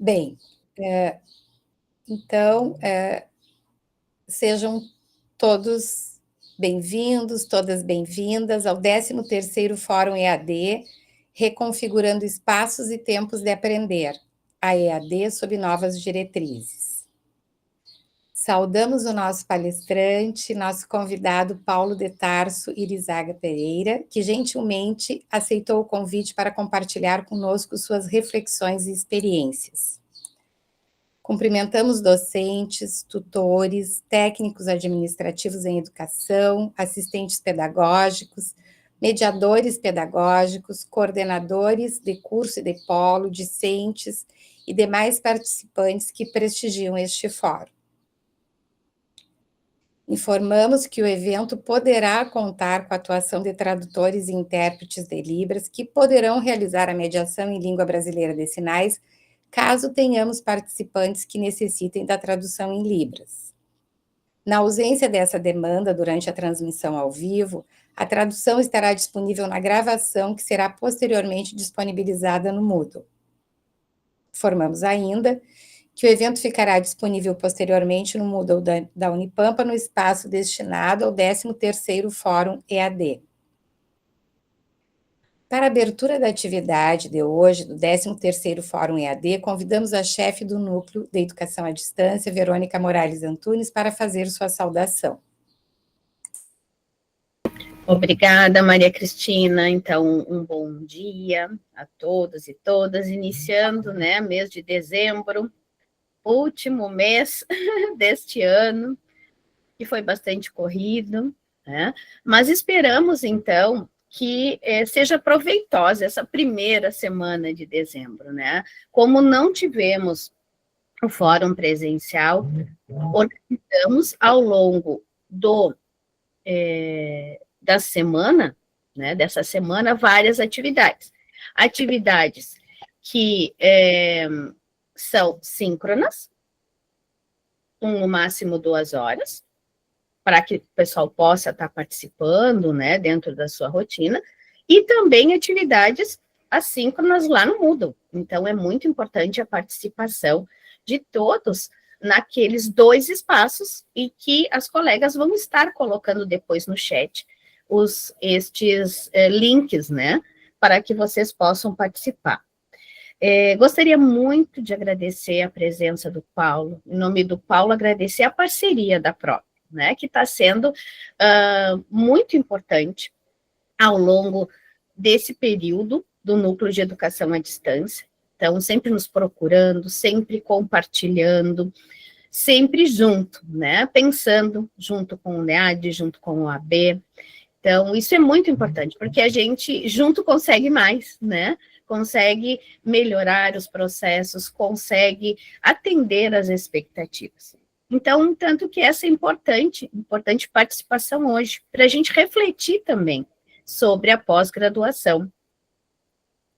Bem, então, sejam todos bem-vindos, todas bem-vindas ao 13º Fórum EAD, Reconfigurando Espaços e Tempos de Aprender, a EAD sob novas diretrizes. Saudamos o nosso palestrante, nosso convidado Paulo de Tarso Irizaga Pereira, que gentilmente aceitou o convite para compartilhar conosco suas reflexões e experiências. Cumprimentamos docentes, tutores, técnicos administrativos em educação, assistentes pedagógicos, mediadores pedagógicos, coordenadores de curso e de polo, discentes e demais participantes que prestigiam este fórum. Informamos que o evento poderá contar com a atuação de tradutores e intérpretes de Libras que poderão realizar a mediação em língua brasileira de sinais, caso tenhamos participantes que necessitem da tradução em Libras. Na ausência dessa demanda durante a transmissão ao vivo, a tradução estará disponível na gravação que será posteriormente disponibilizada no Moodle. Informamos ainda que o evento ficará disponível posteriormente no Moodle da Unipampa, no espaço destinado ao 13º Fórum EAD. Para a abertura da atividade de hoje, do 13º Fórum EAD, convidamos a chefe do Núcleo de Educação à Distância, Verônica Morales Antunes, para fazer sua saudação. Obrigada, Maria Cristina. Então, um bom dia a todos e todas, iniciando, mês de dezembro, último mês deste ano, que foi bastante corrido, mas esperamos, então, que seja proveitosa essa primeira semana de dezembro, Como não tivemos o fórum presencial, organizamos ao longo da semana, dessa semana, várias atividades. Atividades que são síncronas, no máximo 2 horas, para que o pessoal possa estar participando, dentro da sua rotina, e também atividades assíncronas lá no Moodle. Então, é muito importante a participação de todos naqueles 2 espaços e que as colegas vão estar colocando depois no chat estes links, para que vocês possam participar. Gostaria muito de agradecer a presença do Paulo, em nome do Paulo, agradecer a parceria da PROP, que está sendo muito importante ao longo desse período do Núcleo de Educação à Distância. Então, sempre nos procurando, sempre compartilhando, sempre junto, pensando junto com o NEAD, junto com o AB. Então, isso é muito importante, porque a gente junto consegue mais, consegue melhorar os processos, consegue atender às expectativas. Então, tanto que essa é importante participação hoje, para a gente refletir também sobre a pós-graduação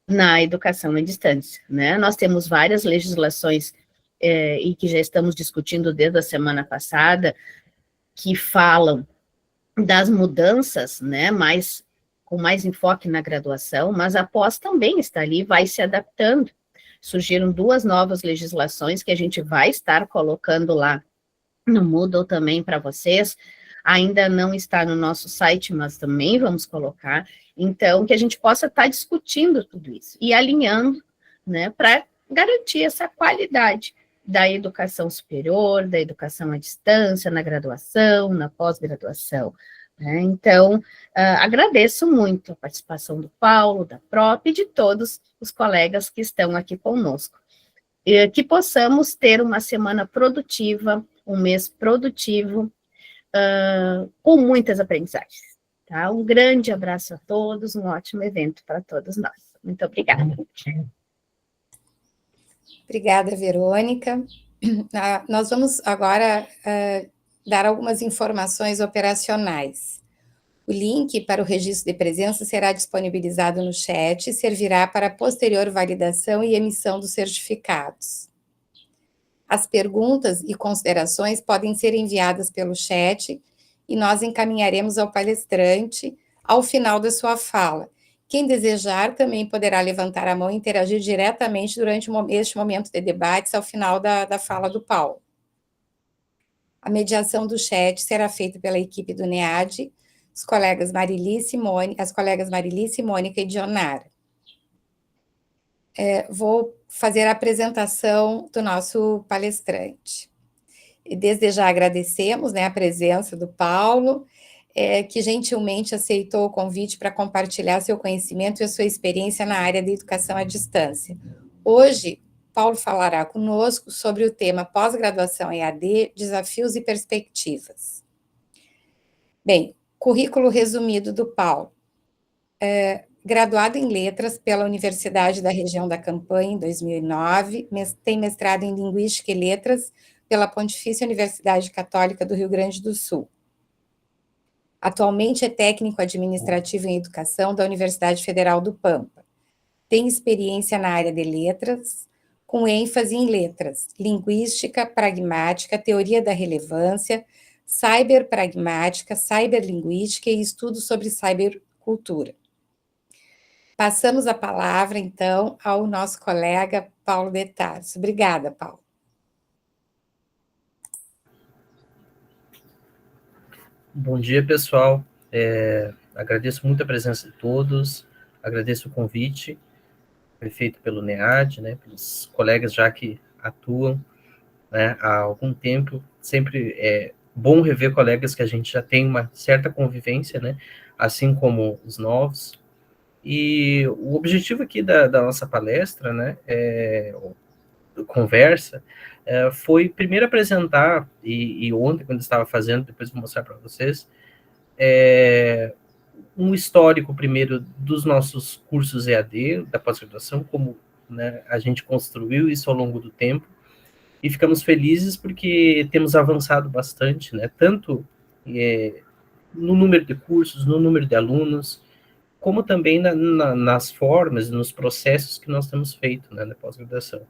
na educação à distância, Nós temos várias legislações e que já estamos discutindo desde a semana passada, que falam das mudanças, com mais enfoque na graduação, mas a pós também está ali, vai se adaptando. Surgiram 2 novas legislações que a gente vai estar colocando lá no Moodle também para vocês, ainda não está no nosso site, mas também vamos colocar, então, que a gente possa estar discutindo tudo isso, e alinhando, para garantir essa qualidade da educação superior, da educação à distância, na graduação, na pós-graduação. Então, agradeço muito a participação do Paulo, da PROP e de todos os colegas que estão aqui conosco. Que possamos ter uma semana produtiva, um mês produtivo, com muitas aprendizagens. Tá? Um grande abraço a todos, um ótimo evento para todos nós. Muito obrigada. Obrigada, Verônica. Nós vamos agora dar algumas informações operacionais. O link para o registro de presença será disponibilizado no chat e servirá para posterior validação e emissão dos certificados. As perguntas e considerações podem ser enviadas pelo chat e nós encaminharemos ao palestrante ao final da sua fala, Quem desejar também poderá levantar a mão e interagir diretamente durante este momento de debates ao final da fala do Paulo. A mediação do chat será feita pela equipe do NEAD, as colegas Marilice, Mônica e Dionara. Vou fazer a apresentação do nosso palestrante. E desde já agradecemos, né, a presença do Paulo, que gentilmente aceitou o convite para compartilhar seu conhecimento e a sua experiência na área de educação à distância. Hoje, Paulo falará conosco sobre o tema pós-graduação EAD, desafios e perspectivas. Bem, currículo resumido do Paulo. Graduado em Letras pela Universidade da Região da Campanha, em 2009, tem mestrado em Linguística e Letras pela Pontifícia Universidade Católica do Rio Grande do Sul. Atualmente é técnico administrativo em educação da Universidade Federal do Pampa. Tem experiência na área de letras, com ênfase em letras, linguística, pragmática, teoria da relevância, cyberpragmática, cyberlinguística e estudos sobre cybercultura. Passamos a palavra, então, ao nosso colega Paulo de Tarso. Obrigada, Paulo. Bom dia, pessoal. Agradeço muito a presença de todos, agradeço o convite, foi feito pelo NEAD, né, pelos colegas já que atuam, né, há algum tempo. Sempre é bom rever colegas que a gente já tem uma certa convivência, né, assim como os novos. E o objetivo aqui da nossa palestra, né, conversa, foi primeiro apresentar, e ontem, quando estava fazendo, depois vou mostrar para vocês, um histórico primeiro dos nossos cursos EAD, da pós-graduação, como, né, a gente construiu isso ao longo do tempo, e ficamos felizes porque temos avançado bastante, né, tanto no número de cursos, no número de alunos, como também nas formas, nos processos que nós temos feito, né, na pós-graduação.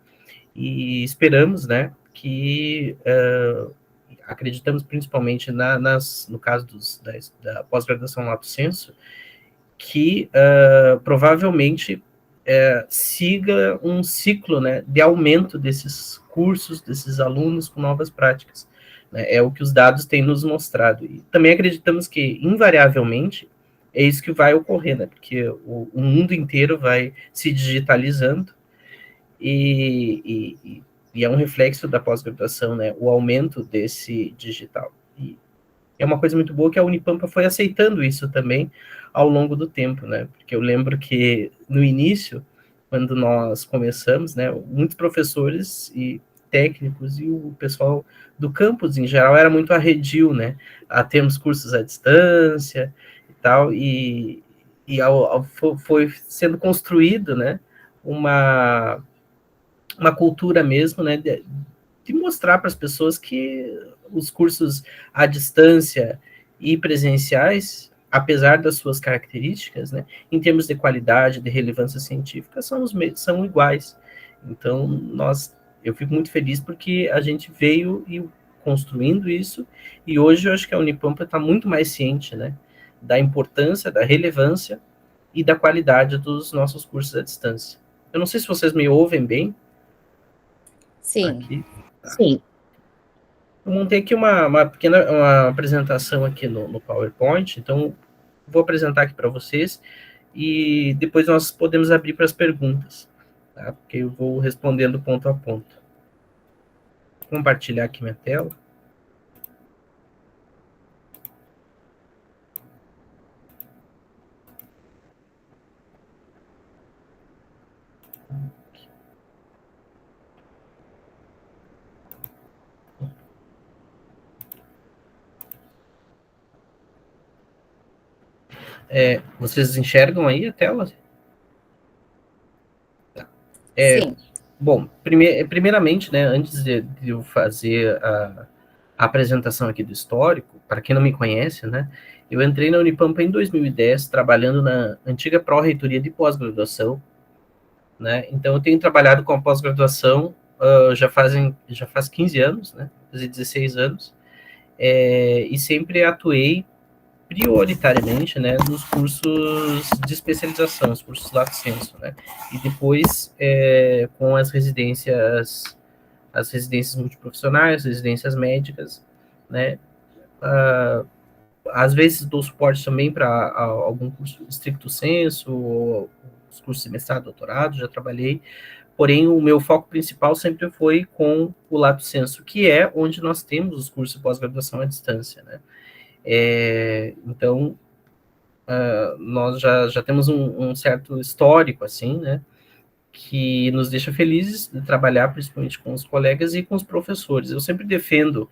E esperamos, né, que acreditamos principalmente no caso da pós-graduação lato sensu, que provavelmente siga um ciclo, né, de aumento desses cursos, desses alunos com novas práticas, né, é o que os dados têm nos mostrado. E também acreditamos que, invariavelmente, é isso que vai ocorrer, né, porque o mundo inteiro vai se digitalizando, e é um reflexo da pós-graduação, né, o aumento desse digital. E é uma coisa muito boa que a Unipampa foi aceitando isso também ao longo do tempo, né, porque eu lembro que no início, quando nós começamos, né, muitos professores e técnicos e o pessoal do campus em geral era muito arredio, né, a termos cursos à distância e tal, e foi sendo construído, né, uma cultura mesmo, né, de mostrar para as pessoas que os cursos à distância e presenciais, apesar das suas características, né, em termos de qualidade, de relevância científica, são iguais. Então, eu fico muito feliz porque a gente veio construindo isso, e hoje eu acho que a Unipampa está muito mais ciente, né, da importância, da relevância e da qualidade dos nossos cursos à distância. Eu não sei se vocês me ouvem bem. Sim. Aqui. Tá. Sim. Eu montei aqui uma pequena apresentação aqui no PowerPoint, então vou apresentar aqui para vocês e depois nós podemos abrir para as perguntas, tá? Porque eu vou respondendo ponto a ponto. Vou compartilhar aqui minha tela. Vocês enxergam aí a tela? Sim. Bom, primeiramente, né, antes de eu fazer a apresentação aqui do histórico, para quem não me conhece, né, eu entrei na Unipampa em 2010, trabalhando na antiga pró-reitoria de pós-graduação, né, então eu tenho trabalhado com a pós-graduação já faz 15 anos, né, fazer 16 anos, e sempre atuei prioritariamente, né, nos cursos de especialização, os cursos lato sensu, né, e depois com as residências multiprofissionais, residências médicas, né, às vezes dou suporte também para algum curso stricto sensu, ou os cursos de mestrado, doutorado, já trabalhei, porém o meu foco principal sempre foi com o lato sensu, que é onde nós temos os cursos de pós-graduação à distância, né. Então, nós já temos um certo histórico, assim, né, que nos deixa felizes de trabalhar, principalmente com os colegas e com os professores. Eu sempre defendo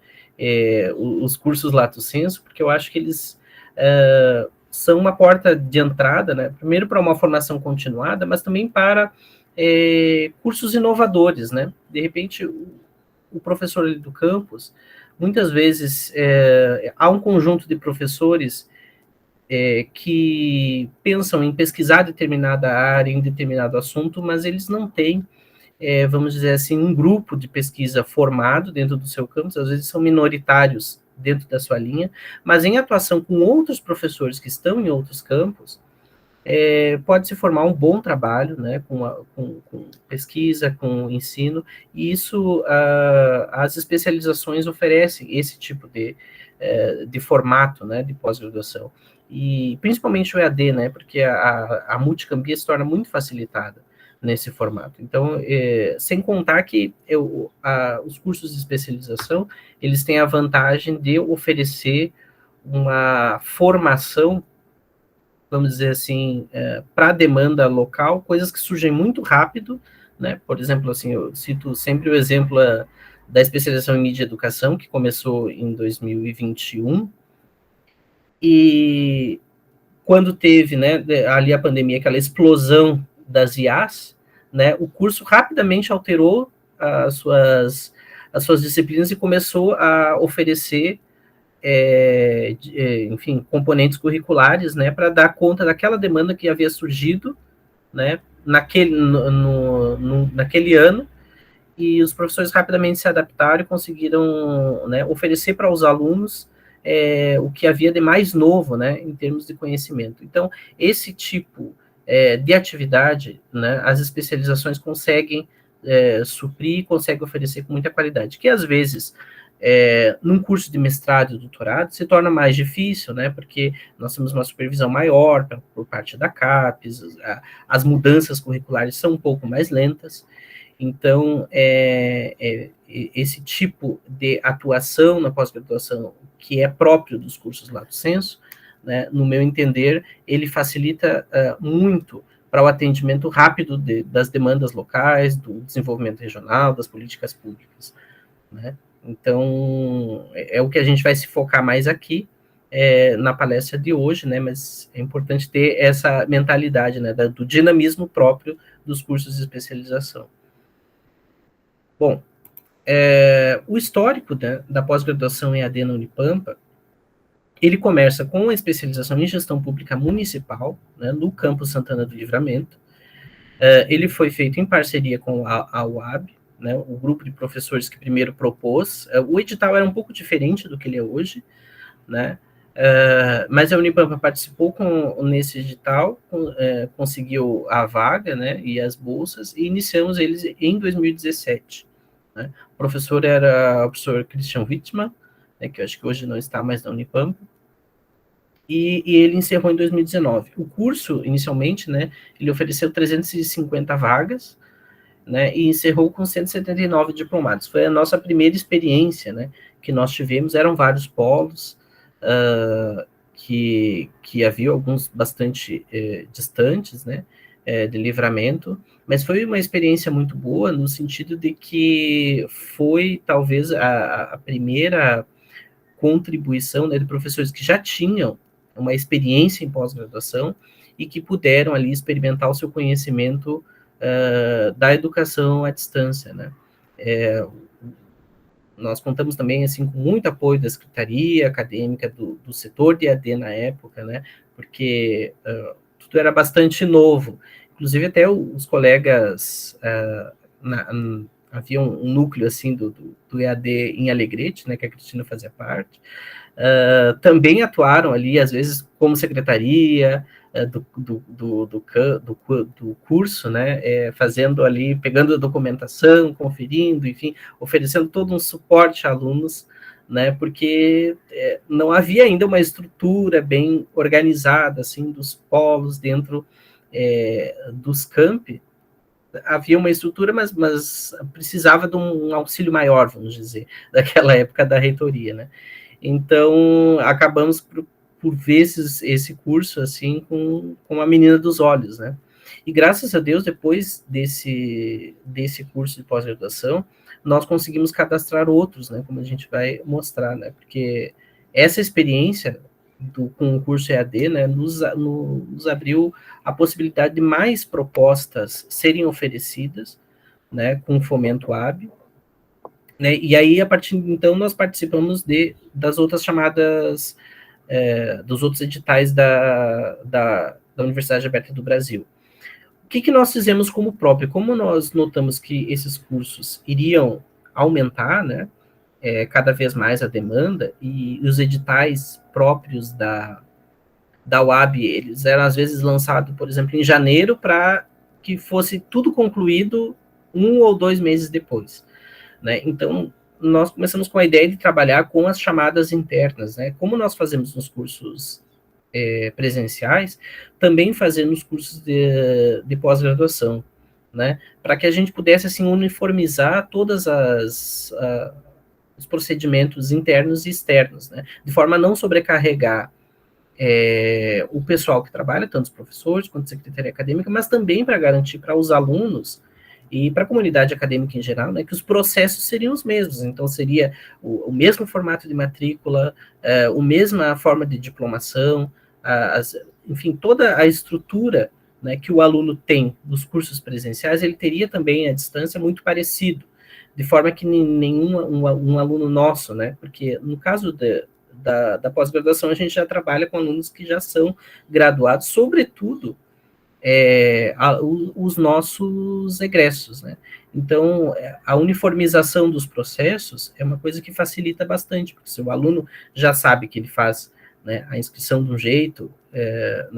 os cursos lato sensu, porque eu acho que eles são uma porta de entrada, né, primeiro para uma formação continuada, mas também para cursos inovadores, né. De repente, o professor ali do campus, muitas vezes, há um conjunto de professores que pensam em pesquisar determinada área, em determinado assunto, mas eles não têm, vamos dizer assim, um grupo de pesquisa formado dentro do seu campus, às vezes são minoritários dentro da sua linha, mas em atuação com outros professores que estão em outros campos, pode-se formar um bom trabalho, né, com pesquisa, com ensino, e isso, as especializações oferecem esse tipo de formato, né, de pós-graduação, e principalmente o EAD, né, porque a multicambia se torna muito facilitada nesse formato. Então, sem contar que os cursos de especialização, eles têm a vantagem de oferecer uma formação, vamos dizer assim, para a demanda local, coisas que surgem muito rápido, né? Por exemplo, assim, eu cito sempre o exemplo da especialização em mídia e educação, que começou em 2021, e quando teve, né, ali a pandemia, aquela explosão das IAs, né, o curso rapidamente alterou as suas disciplinas e começou a oferecer enfim, componentes curriculares, né, para dar conta daquela demanda que havia surgido, né, naquele ano, e os professores rapidamente se adaptaram e conseguiram, né, oferecer para os alunos o que havia de mais novo, né, em termos de conhecimento. Então, esse tipo de atividade, né, as especializações conseguem suprir, conseguem oferecer com muita qualidade, que às vezes num curso de mestrado e doutorado se torna mais difícil, né, porque nós temos uma supervisão maior por parte da CAPES, as mudanças curriculares são um pouco mais lentas, então esse tipo de atuação na pós-graduação, que é próprio dos cursos lato sensu, né, no meu entender, ele facilita muito para o atendimento rápido das demandas locais, do desenvolvimento regional, das políticas públicas, né. Então, é o que a gente vai se focar mais aqui na palestra de hoje, né, mas é importante ter essa mentalidade, né, do dinamismo próprio dos cursos de especialização. Bom, o histórico, né, da pós-graduação em AD na Unipampa, ele começa com a especialização em gestão pública municipal, né, no campus Santana do Livramento. Ele foi feito em parceria com a UAB, né, o grupo de professores que primeiro propôs. O edital era um pouco diferente do que ele é hoje, né, mas a Unipampa participou nesse edital, conseguiu a vaga, né, e as bolsas, e iniciamos eles em 2017. Né. O professor era o professor Christian Wittmann, né, que eu acho que hoje não está mais na Unipampa, e ele encerrou em 2019. O curso, inicialmente, né, ele ofereceu 350 vagas, né, e encerrou com 179 diplomados. Foi a nossa primeira experiência, né, que nós tivemos. Eram vários polos, que havia alguns bastante distantes, né, de Livramento, mas foi uma experiência muito boa, no sentido de que foi, talvez, a primeira contribuição, né, de professores que já tinham uma experiência em pós-graduação e que puderam ali experimentar o seu conhecimento da educação à distância, né. Nós contamos também, assim, com muito apoio da Secretaria Acadêmica do setor de AD na época, né, porque tudo era bastante novo. Inclusive, até os colegas, havia um núcleo, assim, do EAD em Alegrete, né, que a Cristina fazia parte, também atuaram ali, às vezes, como secretaria do curso, né, fazendo ali, pegando a documentação, conferindo, enfim, oferecendo todo um suporte a alunos, né, porque não havia ainda uma estrutura bem organizada, assim, dos polos dentro dos campi. Havia uma estrutura, mas precisava de um auxílio maior, vamos dizer, daquela época da reitoria, né. Então, acabamos por ver esse curso, assim, com a menina dos olhos, né. E graças a Deus, depois desse curso de pós-graduação, nós conseguimos cadastrar outros, né, como a gente vai mostrar, né, porque essa experiência com o curso EAD, né, nos abriu a possibilidade de mais propostas serem oferecidas, né, com o Fomento AB, né, e aí, a partir de então, nós participamos das outras chamadas, dos outros editais da Universidade Aberta do Brasil. O que nós fizemos como próprio? Como nós notamos que esses cursos iriam aumentar, né, cada vez mais a demanda, e os editais próprios da UAB, eles eram às vezes lançados, por exemplo, em janeiro, para que fosse tudo concluído 1 ou 2 meses depois, né? Então, nós começamos com a ideia de trabalhar com as chamadas internas, né? Como nós fazemos nos cursos presenciais, também fazer nos cursos de pós-graduação, né? Para que a gente pudesse, assim, uniformizar todas os procedimentos internos e externos, né? De forma a não sobrecarregar o pessoal que trabalha, tanto os professores quanto a secretaria acadêmica, mas também para garantir para os alunos e para a comunidade acadêmica em geral, né, que os processos seriam os mesmos. Então, seria o mesmo formato de matrícula, a mesma forma de diplomação, enfim, toda a estrutura, né, que o aluno tem nos cursos presenciais, ele teria também à distância muito parecido, de forma que um aluno nosso, né, porque no caso da pós-graduação, a gente já trabalha com alunos que já são graduados, sobretudo os nossos egressos, né? Então, a uniformização dos processos é uma coisa que facilita bastante, porque se o aluno já sabe que ele faz, né, a inscrição de um jeito,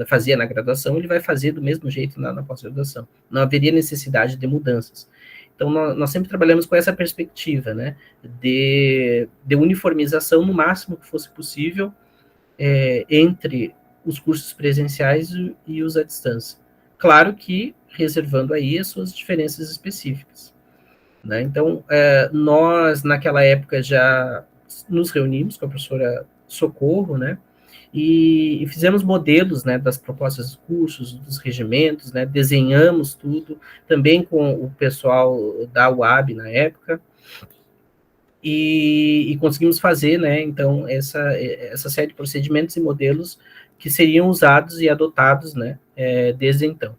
fazia na graduação, ele vai fazer do mesmo jeito na pós-graduação. Não haveria necessidade de mudanças. Então, nós sempre trabalhamos com essa perspectiva, né, de uniformização no máximo que fosse possível entre os cursos presenciais e os à distância. Claro que reservando aí as suas diferenças específicas, né? Então, nós, naquela época, já nos reunimos com a professora Socorro, né, e fizemos modelos, né, das propostas de cursos, dos regimentos, né, desenhamos tudo, também com o pessoal da UAB na época, e conseguimos fazer, né, então, essa série de procedimentos e modelos que seriam usados e adotados, né, desde então.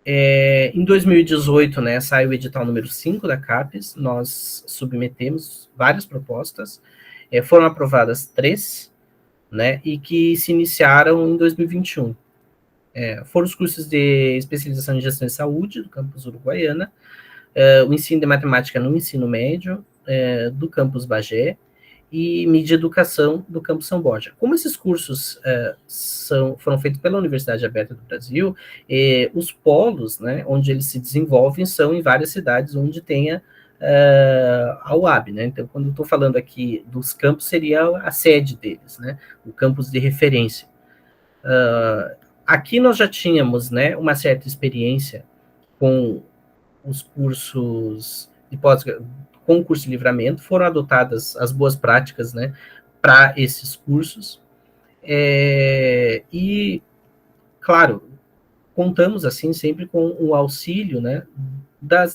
Em 2018, né, saiu o edital número 5 da CAPES, nós submetemos várias propostas, foram aprovadas 3, né, e que se iniciaram em 2021. Foram os cursos de especialização em gestão de saúde, do campus Uruguaiana, o ensino de matemática no ensino médio, do campus Bagé, e mídia e educação do campus São Borja. Como esses cursos foram feitos pela Universidade Aberta do Brasil, os polos, né, onde eles se desenvolvem são em várias cidades onde tenha a UAB, né? Então, quando eu estou falando aqui dos campos, seria a sede deles, né? O campus de referência. Aqui nós já tínhamos, né, uma certa experiência com os cursos de com o curso de livramento, foram adotadas as boas práticas, né, para esses cursos, e, claro, contamos, assim, sempre com o auxílio, né,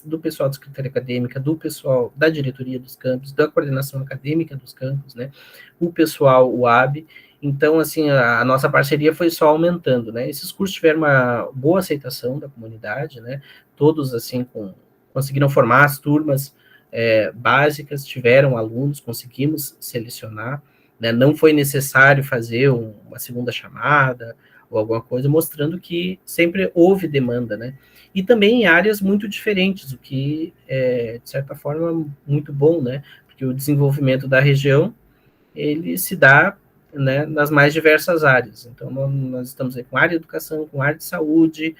do pessoal da Secretaria Acadêmica, do pessoal da diretoria dos campos, da coordenação acadêmica dos campos, né, o pessoal UAB. Então, assim, a nossa parceria foi só aumentando, né, esses cursos tiveram uma boa aceitação da comunidade, né, todos, assim, conseguiram formar as turmas básicas, tiveram alunos, conseguimos selecionar, né, não foi necessário fazer uma segunda chamada, ou alguma coisa, mostrando que sempre houve demanda, né, e também em áreas muito diferentes, o que de certa forma, muito bom, né, porque o desenvolvimento da região ele se dá, né, nas mais diversas áreas. Então, nós estamos aí com área de educação, com área de saúde,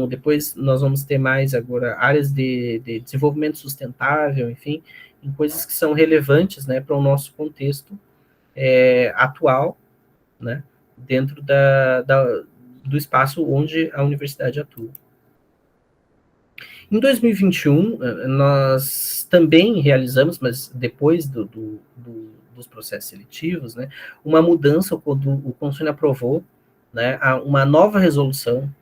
depois nós vamos ter mais agora áreas de desenvolvimento sustentável, enfim, em coisas que são relevantes, né, para o nosso contexto atual, né, dentro do espaço onde a universidade atua. Em 2021, nós também realizamos, mas depois dos processos seletivos, né, uma mudança, quando o Conselho aprovou, né, uma nova resolução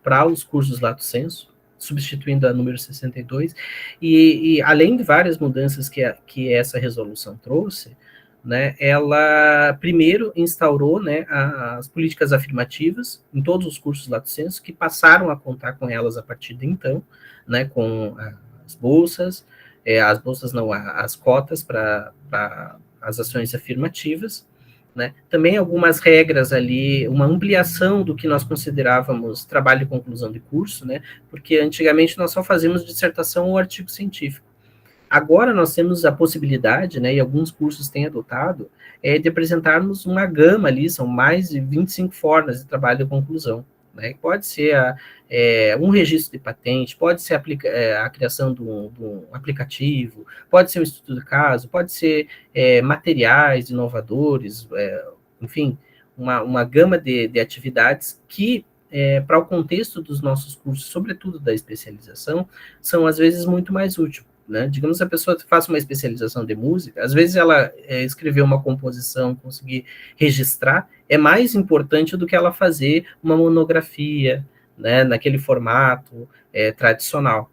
para os cursos Lato Sensu, substituindo a número 62, e além de várias mudanças que essa resolução trouxe, né, ela primeiro instaurou, né, as políticas afirmativas em todos os cursos Lato Sensu, que passaram a contar com elas a partir de então, né, com as bolsas não, as cotas para as ações afirmativas, né, também algumas regras ali, uma ampliação do que nós considerávamos trabalho de conclusão de curso, né, porque antigamente nós só fazíamos dissertação ou artigo científico. Agora nós temos a possibilidade, né, e alguns cursos têm adotado, de apresentarmos uma gama ali, são mais de 25 formas de trabalho de conclusão, né? Pode ser um registro de patente, pode ser a criação de um aplicativo, pode ser um estudo de caso, pode ser materiais inovadores, enfim, uma gama de atividades que, para o contexto dos nossos cursos, sobretudo da especialização, são às vezes muito mais úteis. Né? Digamos que a pessoa faça uma especialização de música, às vezes ela escrever uma composição, conseguir registrar, é mais importante do que ela fazer uma monografia, né, naquele formato tradicional.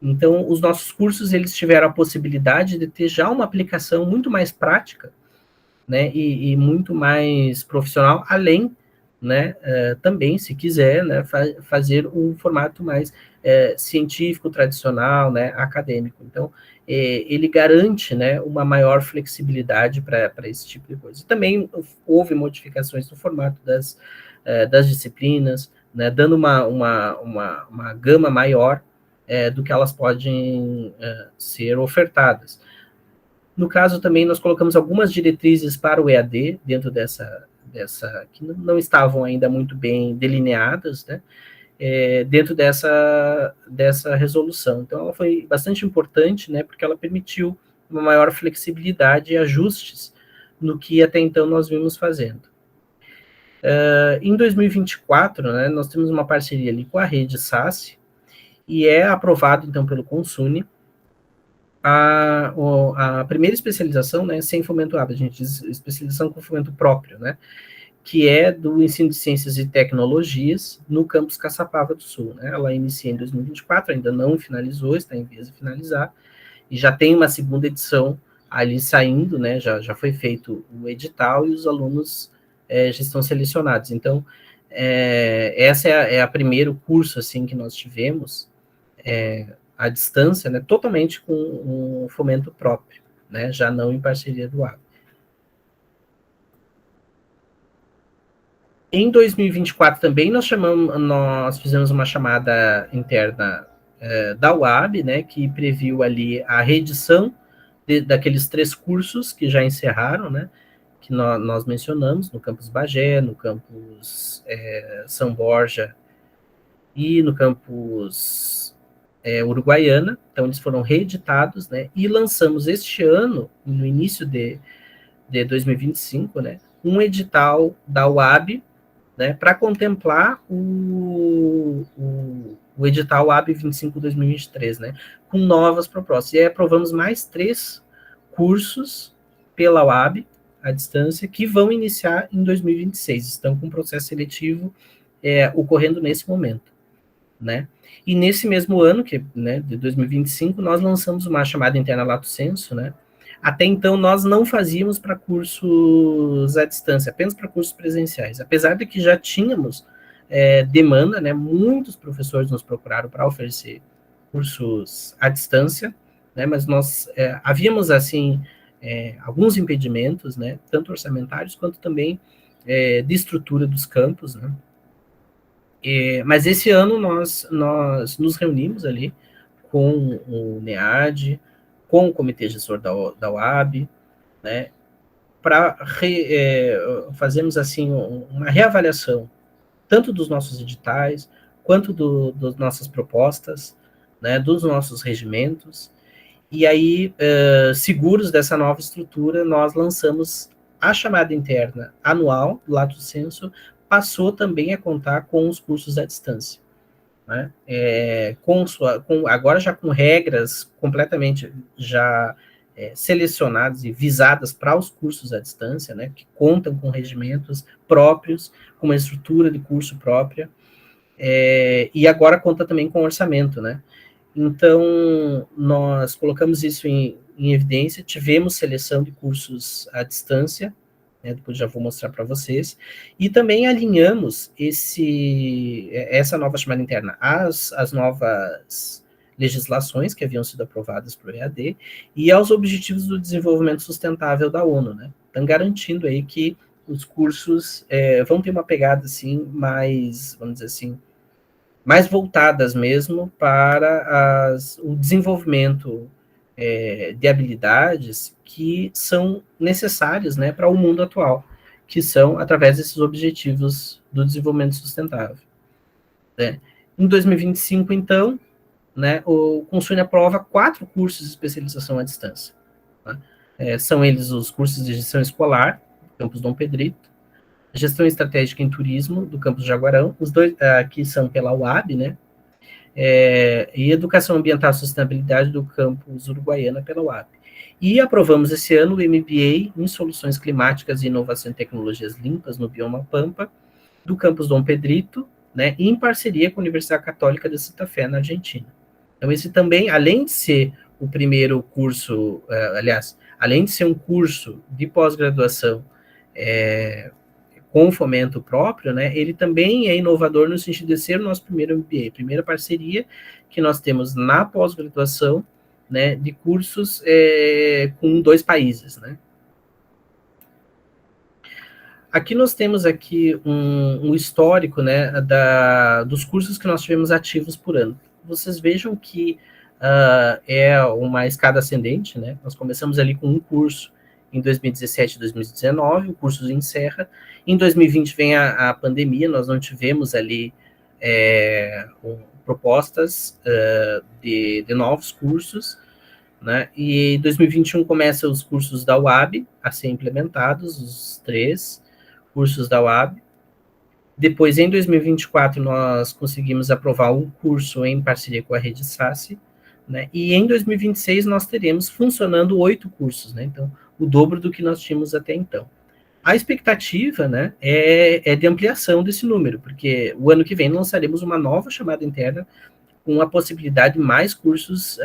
Então, os nossos cursos, eles tiveram a possibilidade de ter já uma aplicação muito mais prática, né, e muito mais profissional, além, né, também, se quiser, né, fazer um formato mais científico, tradicional, né, acadêmico. Então, ele garante, né, uma maior flexibilidade para esse tipo de coisa. Também houve modificações no formato das disciplinas, né, dando uma gama maior do que elas podem ser ofertadas. No caso, também, nós colocamos algumas diretrizes para o EAD, dentro dessa que não estavam ainda muito bem delineadas, né, dentro dessa resolução. Então, ela foi bastante importante, né, porque ela permitiu uma maior flexibilidade e ajustes no que até então nós vimos fazendo. Em 2024, né, nós temos uma parceria ali com a rede SASSI, e é aprovado, então, pelo Consune, a primeira especialização, né, sem fomento hábil, a gente diz especialização com fomento próprio, né, que é do ensino de ciências e tecnologias no campus Caçapava do Sul, né, ela inicia em 2024, ainda não finalizou, está em vias de finalizar, e já tem uma segunda edição ali saindo, né, já foi feito o edital e os alunos já estão selecionados. Então, essa é a primeiro curso, assim, que nós tivemos, à distância, né, totalmente com um fomento próprio, né, já não em parceria do AB. Em 2024 também nós fizemos uma chamada interna da UAB, né, que previu ali a reedição daqueles 3 cursos que já encerraram, né, que nós mencionamos, no campus Bagé, no campus São Borja e no campus Uruguaiana. Então, eles foram reeditados, né, e lançamos este ano, no início de 2025, né, um edital da UAB, né, para contemplar o edital UAB 25-2023, né, com novas propostas. E aí aprovamos mais 3 cursos pela UAB, à distância, que vão iniciar em 2026. Estão com o processo seletivo ocorrendo nesse momento, né. E nesse mesmo ano, né, de 2025, nós lançamos uma chamada interna Lato Sensu, né. Até então, nós não fazíamos para cursos à distância, apenas para cursos presenciais. Apesar de que já tínhamos demanda, né, muitos professores nos procuraram para oferecer cursos à distância, né, mas nós havíamos, assim, alguns impedimentos, né, tanto orçamentários quanto também de estrutura dos campos, né. Mas esse ano nós nos reunimos ali com o NEAD, com o comitê gestor da UAB, né, para fazermos assim uma reavaliação tanto dos nossos editais, quanto das nossas propostas, né, dos nossos regimentos, e aí, seguros dessa nova estrutura, nós lançamos a chamada interna anual, Lato Sensu, passou também a contar com os cursos à distância, né? Agora já com regras completamente já selecionadas e visadas para os cursos à distância, né, que contam com regimentos próprios, com uma estrutura de curso própria, e agora conta também com orçamento, né? Então, nós colocamos isso em evidência, tivemos seleção de cursos à distância, né, depois já vou mostrar para vocês, e também alinhamos essa nova chamada interna às novas legislações que haviam sido aprovadas para o EAD e aos objetivos do desenvolvimento sustentável da ONU, né? Então, garantindo aí que os cursos vão ter uma pegada, assim, mais, vamos dizer assim, mais voltadas mesmo para o desenvolvimento de habilidades que são necessárias, né, para o mundo atual, que são através desses objetivos do desenvolvimento sustentável, né? Em 2025, então, né, o Consune aprova 4 cursos de especialização à distância, né? São eles os cursos de gestão escolar, campus Dom Pedrito, gestão estratégica em turismo, do campus Jaguarão, os dois aqui são pela UAB, né, e educação ambiental e sustentabilidade do campus Uruguaiana pela UAB. E aprovamos esse ano o MBA em soluções climáticas e inovação em tecnologias limpas no bioma Pampa, do campus Dom Pedrito, né, em parceria com a Universidade Católica de Santa Fé, na Argentina. Então, esse também, além de ser o primeiro curso, além de ser um curso de pós-graduação com fomento próprio, né, ele também é inovador no sentido de ser o nosso primeiro MBA, primeira parceria que nós temos na pós-graduação, né, de cursos com 2 países, né. Aqui nós temos aqui um histórico, né, dos cursos que nós tivemos ativos por ano. Vocês vejam que é uma escada ascendente, né? Nós começamos ali com um curso em 2017 e 2019, o curso se encerra. Em 2020 vem a pandemia, nós não tivemos ali propostas de novos cursos, né? E em 2021 começam os cursos da UAB a ser implementados, os 3 cursos da UAB. Depois, em 2024, nós conseguimos aprovar um curso em parceria com a Rede SACE, né? E em 2026 nós teremos funcionando 8 cursos, né? Então, o dobro do que nós tínhamos até então. A expectativa, né, é de ampliação desse número, porque o ano que vem lançaremos uma nova chamada interna com a possibilidade de mais cursos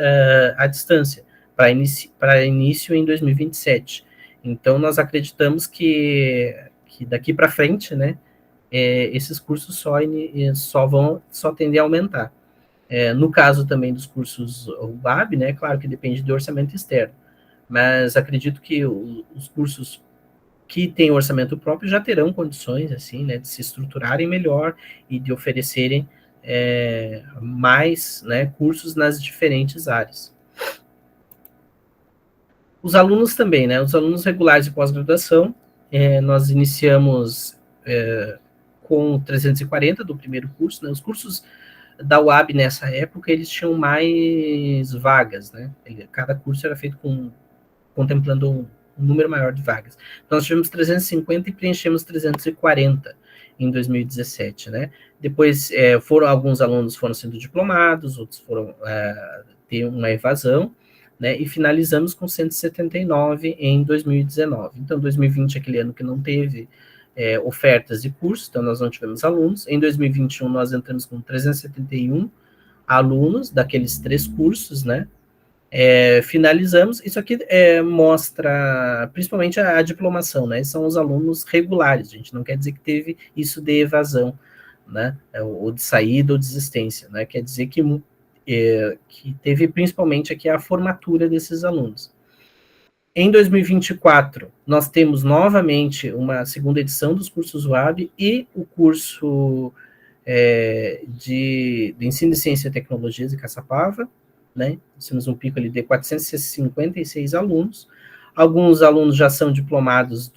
à distância, para início em 2027. Então, nós acreditamos que daqui para frente, né, esses cursos só tendem a aumentar. No caso também dos cursos UAB, né, claro que depende do orçamento externo, mas acredito que os cursos que têm orçamento próprio já terão condições, assim, né, de se estruturarem melhor e de oferecerem mais, né, cursos nas diferentes áreas. Os alunos também, né, os alunos regulares de pós-graduação, nós iniciamos com 340 do primeiro curso, né, os cursos da UAB nessa época, eles tinham mais vagas, né, cada curso era feito contemplando um número maior de vagas. Então, nós tivemos 350 e preenchemos 340 em 2017, né, depois alguns alunos foram sendo diplomados, outros foram ter uma evasão, né, e finalizamos com 179 em 2019. Então, 2020 é aquele ano que não teve ofertas de curso, então nós não tivemos alunos. Em 2021, nós entramos com 371 alunos daqueles 3 cursos, né, finalizamos. Isso aqui mostra principalmente a diplomação, né, são os alunos regulares, gente, não quer dizer que teve isso de evasão, né, ou de saída ou desistência, né, quer dizer que teve principalmente aqui a formatura desses alunos. Em 2024, nós temos novamente uma segunda edição dos cursos UAB e o curso de ensino de ciência e tecnologias de Caçapava, né? Temos um pico ali de 456 alunos. Alguns alunos já são diplomados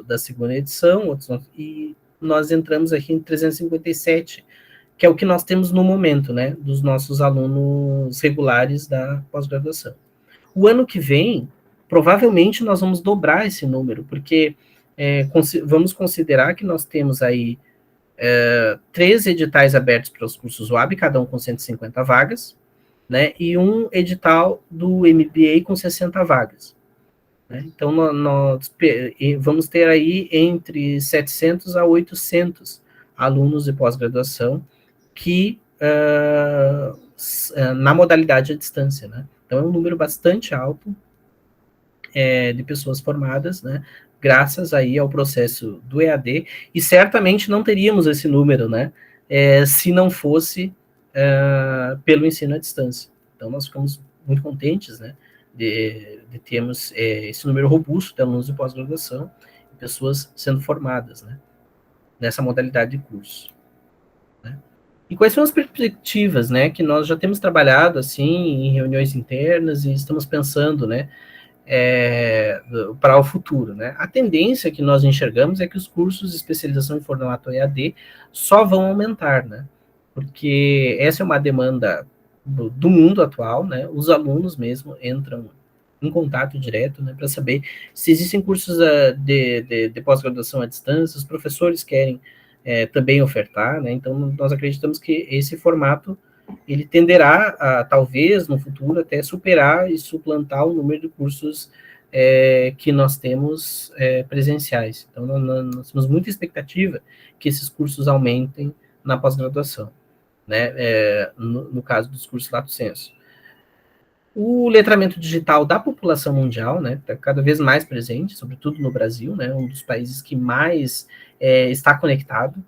da segunda edição, outros não, e nós entramos aqui em 357, que é o que nós temos no momento, né, dos nossos alunos regulares da pós-graduação. O ano que vem, provavelmente nós vamos dobrar esse número, porque vamos considerar que nós temos aí 3 editais abertos para os cursos UAB, cada um com 150 vagas, né, e um edital do MBA com 60 vagas. Né? Então, nós vamos ter aí entre 700 a 800 alunos de pós-graduação que na modalidade à distância. Né? Então, é um número bastante alto de pessoas formadas, né? Graças aí ao processo do EAD, e certamente não teríamos esse número, né? Se não fosse pelo ensino à distância. Então, nós ficamos muito contentes, né? De termos esse número robusto de alunos de pós-graduação, pessoas sendo formadas, né, nessa modalidade de curso. Né? E quais são as perspectivas, né, que nós já temos trabalhado, assim, em reuniões internas e estamos pensando, né, para o futuro, né? A tendência que nós enxergamos é que os cursos de especialização em formato EAD só vão aumentar, né, porque essa é uma demanda do mundo atual, né? Os alunos mesmo entram em contato direto, né, para saber se existem cursos de pós-graduação à distância, os professores querem também ofertar, né? Então nós acreditamos que esse formato ele tenderá a, talvez, no futuro, até superar e suplantar o número de cursos que nós temos presenciais. Então, nós temos muita expectativa que esses cursos aumentem na pós-graduação, né? No caso dos cursos Lato Sensu. O letramento digital da população mundial, né, está cada vez mais presente, sobretudo no Brasil, né, um dos países que mais está conectado,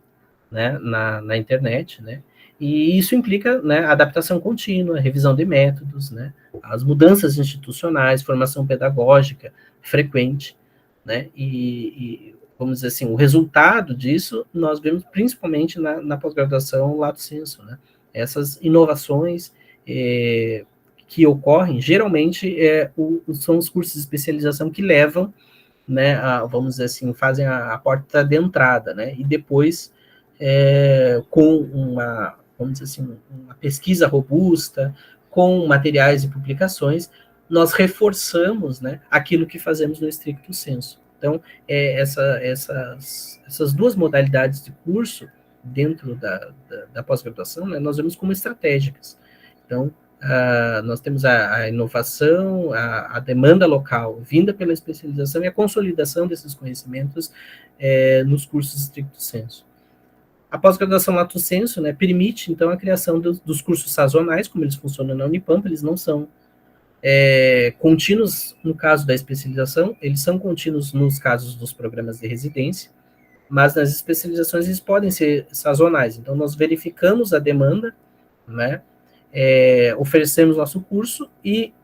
né, na internet, né, e isso implica, né, adaptação contínua, revisão de métodos, né, as mudanças institucionais, formação pedagógica frequente, né, e vamos dizer assim, o resultado disso nós vemos principalmente na pós-graduação Lato Sensu, né, essas inovações que ocorrem, geralmente são os cursos de especialização que levam, né, vamos dizer assim, fazem a porta de entrada, né, e depois, com uma, vamos dizer assim, uma pesquisa robusta, com materiais e publicações, nós reforçamos, né, aquilo que fazemos no stricto sensu. Então, essas duas modalidades de curso, dentro da pós-graduação, né, nós vemos como estratégicas. Então, nós temos a inovação, a demanda local vinda pela especialização e a consolidação desses conhecimentos nos cursos stricto sensu. A pós-graduação Lato Sensu, né, permite, então, a criação dos cursos sazonais, como eles funcionam na Unipampa. Eles não são contínuos no caso da especialização, eles são contínuos nos casos dos programas de residência, mas nas especializações eles podem ser sazonais. Então, nós verificamos a demanda, né, oferecemos nosso curso e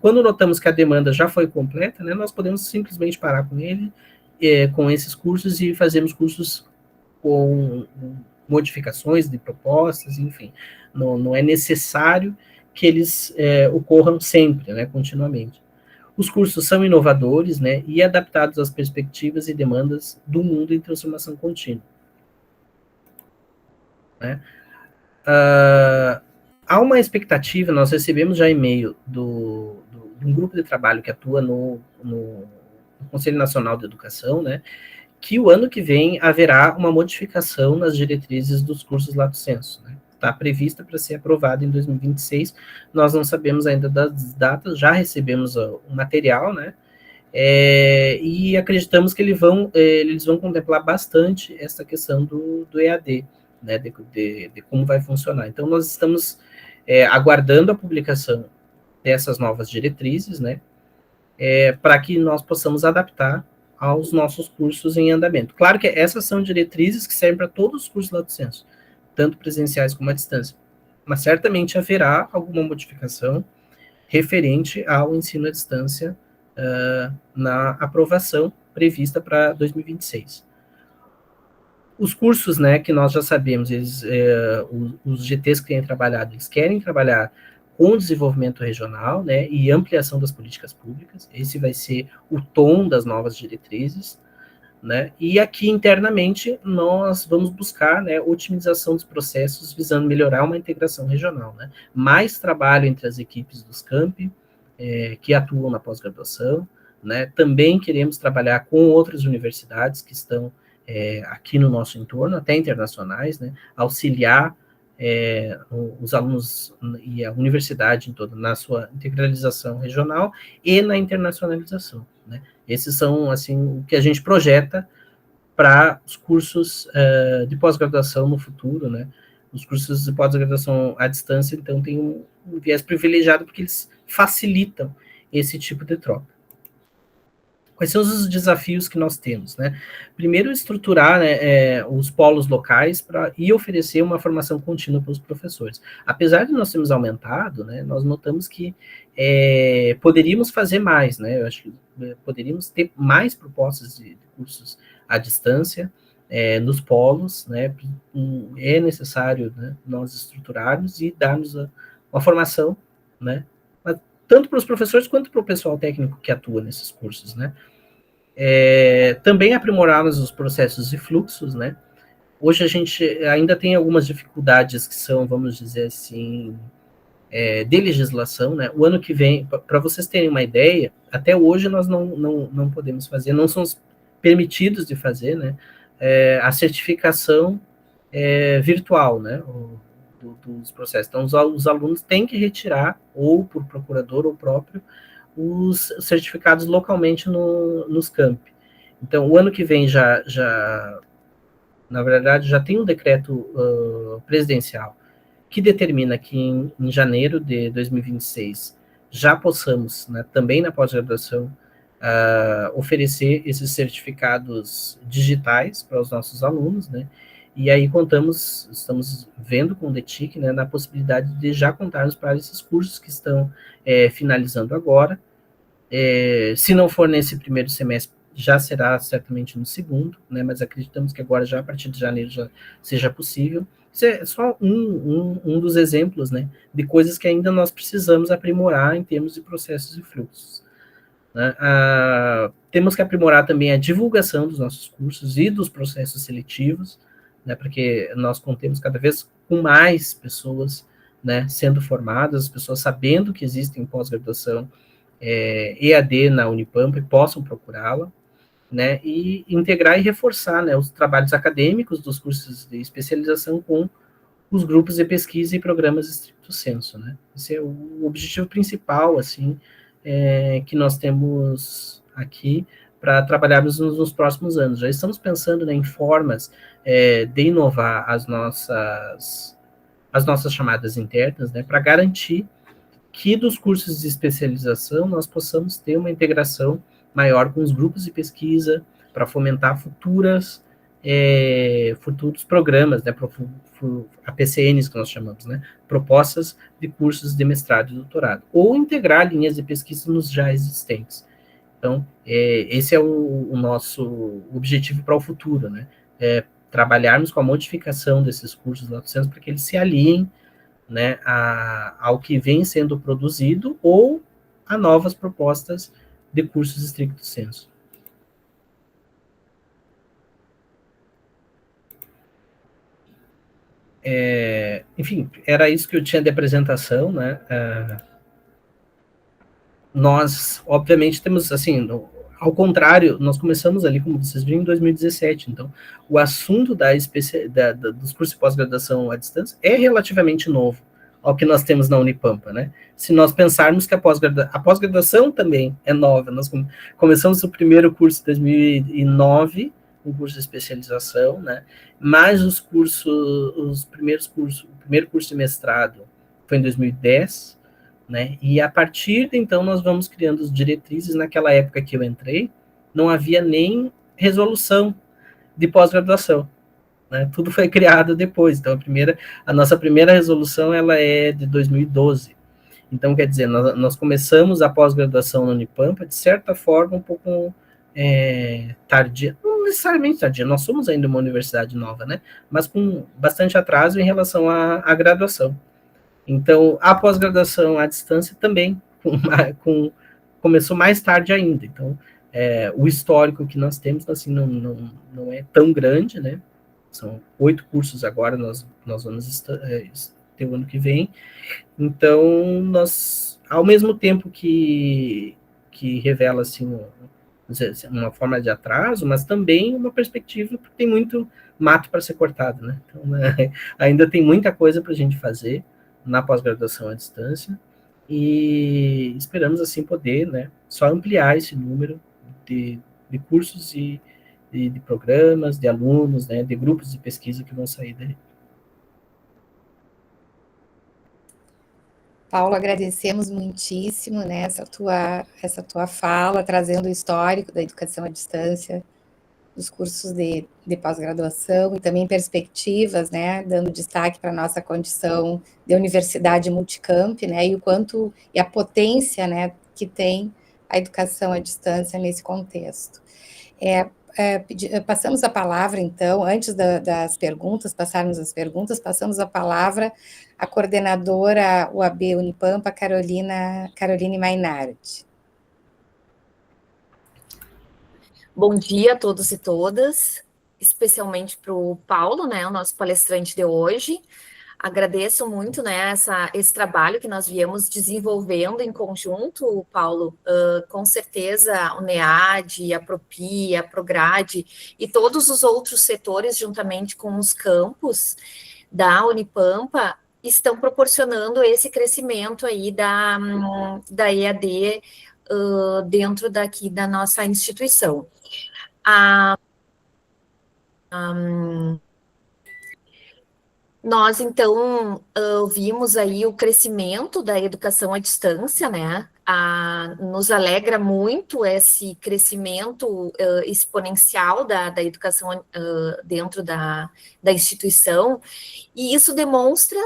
quando notamos que a demanda já foi completa, né, nós podemos simplesmente parar com ele, com esses cursos, e fazemos cursos com modificações de propostas, enfim. Não é necessário que eles ocorram sempre, né, continuamente. Os cursos são inovadores, né, e adaptados às perspectivas e demandas do mundo em transformação contínua. Né? Há uma expectativa, nós recebemos já e-mail de um grupo de trabalho que atua no Conselho Nacional de Educação, né, que o ano que vem haverá uma modificação nas diretrizes dos cursos Lato Sensu, né? Está prevista para ser aprovada em 2026, nós não sabemos ainda das datas, já recebemos o material, né, e acreditamos que eles vão contemplar bastante essa questão do EAD, né, de como vai funcionar. Então, nós estamos aguardando a publicação dessas novas diretrizes, né, para que nós possamos adaptar aos nossos cursos em andamento. Claro que essas são diretrizes que servem para todos os cursos Lato Sensu, tanto presenciais como à distância, mas certamente haverá alguma modificação referente ao ensino à distância na aprovação prevista para 2026. Os cursos, né, que nós já sabemos, os GTs que têm trabalhado, eles querem trabalhar com desenvolvimento regional, né, e ampliação das políticas públicas. Esse vai ser o tom das novas diretrizes, né, e aqui internamente nós vamos buscar, né, otimização dos processos visando melhorar uma integração regional, né, mais trabalho entre as equipes dos campi, que atuam na pós-graduação, né, também queremos trabalhar com outras universidades que estão aqui no nosso entorno, até internacionais, né, auxiliar os alunos e a universidade em toda, na sua integralização regional e na internacionalização, né. Esses são, assim, o que a gente projeta para os cursos de pós-graduação no futuro, né. Os cursos de pós-graduação à distância, então, tem um viés privilegiado, porque eles facilitam esse tipo de troca. Quais são os desafios que nós temos, né? Primeiro, estruturar, né, os polos locais e oferecer uma formação contínua para os professores. Apesar de nós termos aumentado, né, nós notamos que poderíamos fazer mais, né? Eu acho que poderíamos ter mais propostas de cursos à distância nos polos, né? É necessário, né, nós estruturarmos e darmos uma formação, né, tanto para os professores quanto para o pessoal técnico que atua nesses cursos, né? Também aprimorarmos os processos e fluxos, né? Hoje a gente ainda tem algumas dificuldades que são, vamos dizer assim, de legislação, né? O ano que vem, para vocês terem uma ideia, até hoje nós não podemos fazer, não somos permitidos de fazer, né? A certificação virtual, né? Dos processos. Então, os alunos têm que retirar, ou por procurador ou próprio, os certificados localmente nos campi. Então, o ano que vem na verdade, já tem um decreto presidencial que determina que em janeiro de 2026 já possamos, né, também na pós-graduação, oferecer esses certificados digitais para os nossos alunos, né? E aí estamos vendo com o DETIC, né, na possibilidade de já contarmos para esses cursos que estão finalizando agora. Se não for nesse primeiro semestre, já será certamente no segundo, né, mas acreditamos que agora, já a partir de janeiro, já seja possível. Isso é só um dos exemplos, né, de coisas que ainda nós precisamos aprimorar em termos de processos e fluxos, né? Temos que aprimorar também a divulgação dos nossos cursos e dos processos seletivos, né, para que nós contemos cada vez com mais pessoas, né, sendo formadas, pessoas sabendo que existem pós-graduação EAD na Unipampa e possam procurá-la, né, e integrar e reforçar, né, os trabalhos acadêmicos dos cursos de especialização com os grupos de pesquisa e programas stricto sensu, né. Esse é o objetivo principal, assim, que nós temos aqui para trabalharmos nos próximos anos. Já estamos pensando, né, em formas de inovar as nossas chamadas internas, né, para garantir que dos cursos de especialização nós possamos ter uma integração maior com os grupos de pesquisa, para fomentar futuros programas, né, APCNs, que nós chamamos, né, propostas de cursos de mestrado e doutorado, ou integrar linhas de pesquisa nos já existentes. Então, esse é o nosso objetivo para o futuro, né, trabalharmos com a modificação desses cursos lá do centro para que eles se alinhem, né, ao que vem sendo produzido ou a novas propostas de cursos stricto sensu. Enfim, era isso que eu tinha de apresentação, né? Nós, obviamente, temos, assim, ao contrário, nós começamos ali, como vocês viram, em 2017, então, o assunto dos cursos de pós-graduação à distância é relativamente novo ao que nós temos na Unipampa, né? Se nós pensarmos que a pós-graduação também é nova, nós começamos o primeiro curso em 2009, um curso de especialização, né? Mas o primeiro curso de mestrado foi em 2010, né? E a partir de então nós vamos criando as diretrizes. Naquela época que eu entrei, não havia nem resolução de pós-graduação, né? Tudo foi criado depois. Então a nossa primeira resolução ela é de 2012. Então, quer dizer, nós começamos a pós-graduação na Unipampa, de certa forma, um pouco tardia. Não necessariamente tardia, nós somos ainda uma universidade nova, né? Mas com bastante atraso em relação à graduação. Então, a pós-graduação à distância também começou mais tarde ainda. Então, o histórico que nós temos assim, não é tão grande, né? São 8 cursos agora, nós vamos ter o ano que vem. Então, nós, ao mesmo tempo que revela assim, uma forma de atraso, mas também uma perspectiva, porque tem muito mato para ser cortado, né? Então, ainda tem muita coisa para a gente fazer na pós-graduação à distância, e esperamos, assim, poder, né, só ampliar esse número de cursos e de programas, de alunos, né, de grupos de pesquisa que vão sair daí. Paulo, agradecemos muitíssimo, né, essa tua fala, trazendo o histórico da educação à distância, dos cursos de pós-graduação e também perspectivas, né, dando destaque para a nossa condição de universidade multicamp, né, e o quanto, e a potência, né, que tem a educação à distância nesse contexto. Passamos a palavra, então, antes das perguntas, passarmos as perguntas, passamos a palavra à coordenadora UAB Unipampa, Caroline Mainardi. Bom dia a todos e todas, especialmente para o Paulo, né, o nosso palestrante de hoje. Agradeço muito, né, esse trabalho que nós viemos desenvolvendo em conjunto, Paulo. Com certeza, o NEAD, a Propi, a Prograde e todos os outros setores, juntamente com os campos da Unipampa, estão proporcionando esse crescimento aí da EAD dentro daqui da nossa instituição. Nós, então, vimos aí o crescimento da educação à distância, né? Nos alegra muito esse crescimento exponencial da educação dentro da instituição, e isso demonstra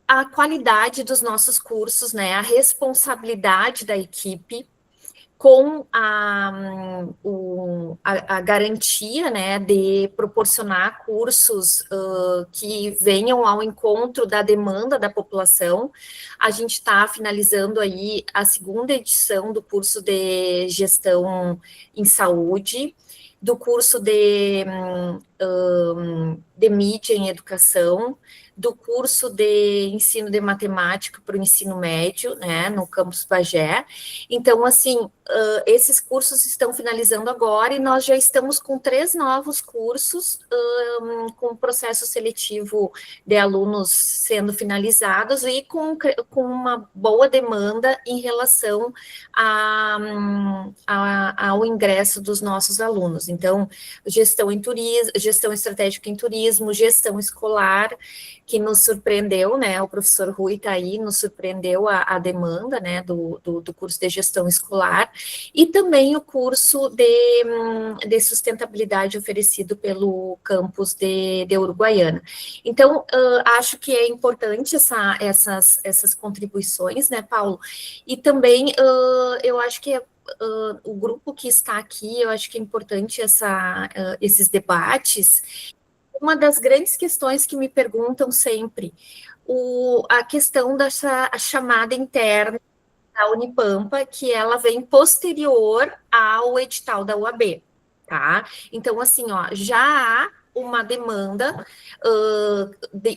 a qualidade dos nossos cursos, né? A responsabilidade da equipe com a garantia, né, de proporcionar cursos que venham ao encontro da demanda da população. A gente está finalizando aí a 2ª edição do curso de gestão em saúde, do curso de mídia em educação, do curso de ensino de matemática para o ensino médio, né, no campus Bagé. Então, assim, esses cursos estão finalizando agora e nós já estamos com 3 novos cursos com processo seletivo de alunos sendo finalizados e com uma boa demanda em relação ao ingresso dos nossos alunos. Então, gestão em turismo, gestão estratégica em turismo, gestão escolar, que nos surpreendeu, né, o professor Rui está aí, nos surpreendeu a demanda, né, do curso de gestão escolar, e também o curso de sustentabilidade oferecido pelo campus de Uruguaiana. Então, acho que é importante essas contribuições, né, Paulo, e também eu acho que o grupo que está aqui, eu acho que é importante esses debates. Uma das grandes questões que me perguntam sempre, a questão dessa chamada interna da Unipampa, que ela vem posterior ao edital da UAB, tá? Então, assim, ó, já há uma demanda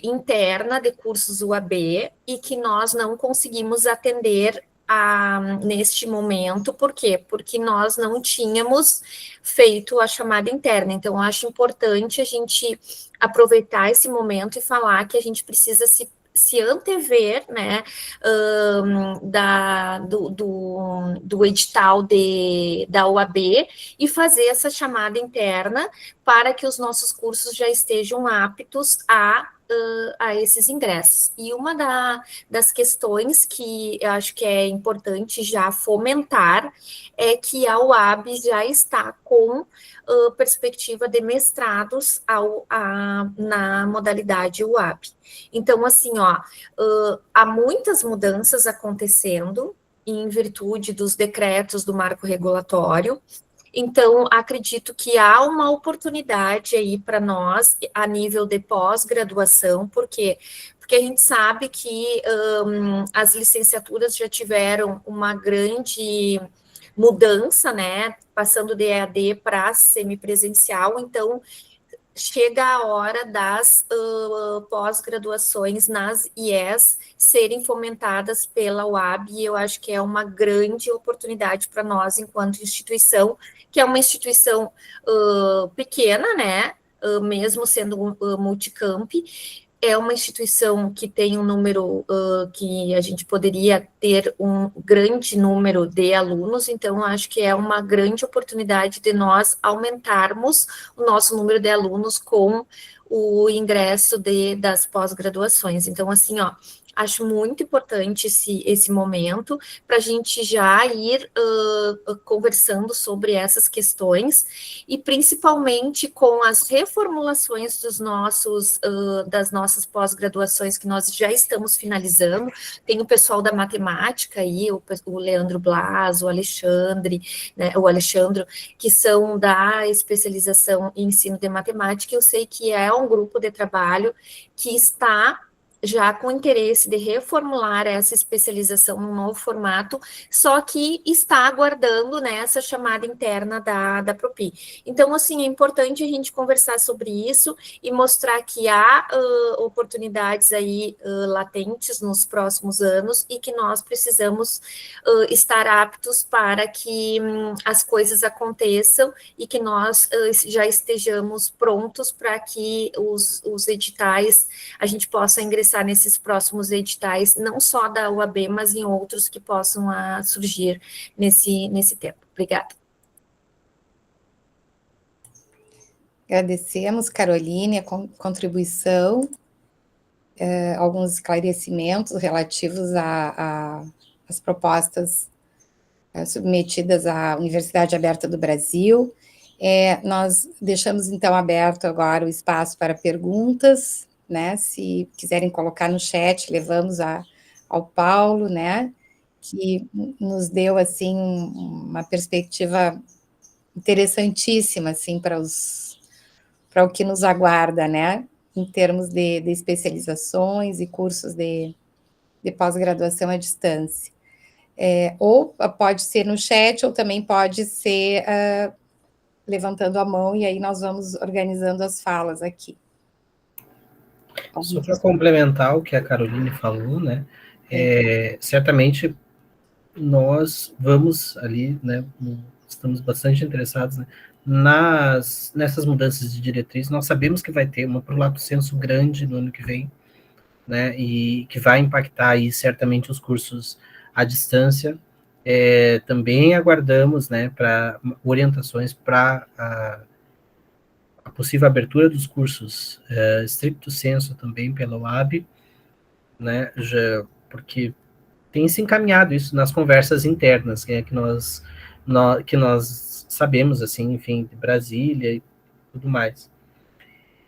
interna de cursos UAB e que nós não conseguimos atender neste momento. Por quê? Porque nós não tínhamos feito a chamada interna. Então, acho importante a gente aproveitar esse momento e falar que a gente precisa se antever, né, do edital da UAB e fazer essa chamada interna para que os nossos cursos já estejam aptos a esses ingressos. E uma das questões que eu acho que é importante já fomentar é que a UAB já está com perspectiva de mestrados na modalidade UAB. Então, assim, ó, há muitas mudanças acontecendo em virtude dos decretos do marco regulatório. Então, acredito que há uma oportunidade aí para nós a nível de pós-graduação, porque porque a gente sabe que as licenciaturas já tiveram uma grande mudança, né, passando de EAD para semipresencial, então chega a hora das pós-graduações nas IES serem fomentadas pela UAB, e eu acho que é uma grande oportunidade para nós, enquanto instituição, que é uma instituição pequena, né, mesmo sendo multicamp, é uma instituição que tem um número que a gente poderia ter um grande número de alunos, então acho que é uma grande oportunidade de nós aumentarmos o nosso número de alunos com o ingresso das pós-graduações. Então, assim, ó, acho muito importante esse momento para a gente já ir conversando sobre essas questões e principalmente com as reformulações das nossas pós-graduações que nós já estamos finalizando. Tem o pessoal da matemática aí, o Leandro Blas, o Alexandre, né, o Alexandro, que são da especialização em ensino de matemática. Eu sei que é um grupo de trabalho que está já com interesse de reformular essa especialização num novo formato, só que está aguardando, né, essa chamada interna da Propi. Então, assim, é importante a gente conversar sobre isso e mostrar que há oportunidades aí latentes nos próximos anos e que nós precisamos estar aptos para que as coisas aconteçam e que nós já estejamos prontos para que os editais, a gente possa ingressar nesses próximos editais, não só da UAB, mas em outros que possam surgir nesse tempo. Obrigada. Agradecemos, Caroline, a contribuição, alguns esclarecimentos relativos às propostas submetidas à Universidade Aberta do Brasil. Nós deixamos, então, aberto agora o espaço para perguntas, né, se quiserem colocar no chat, levamos ao Paulo, né, que nos deu, assim, uma perspectiva interessantíssima, assim, para o que nos aguarda, né, em termos de especializações e cursos de pós-graduação à distância. Ou pode ser no chat, ou também pode ser levantando a mão, e aí nós vamos organizando as falas aqui. Só para complementar o que a Caroline falou, né, certamente nós vamos ali, né, estamos bastante interessados, né, nessas mudanças de diretriz. Nós sabemos que vai ter uma pro lato sensu grande no ano que vem, né, e que vai impactar aí certamente os cursos à distância. Também aguardamos, né, para orientações para a possível abertura dos cursos stricto sensu também pela UAB, né, porque tem se encaminhado isso nas conversas internas, que nós sabemos, assim, enfim, de Brasília e tudo mais.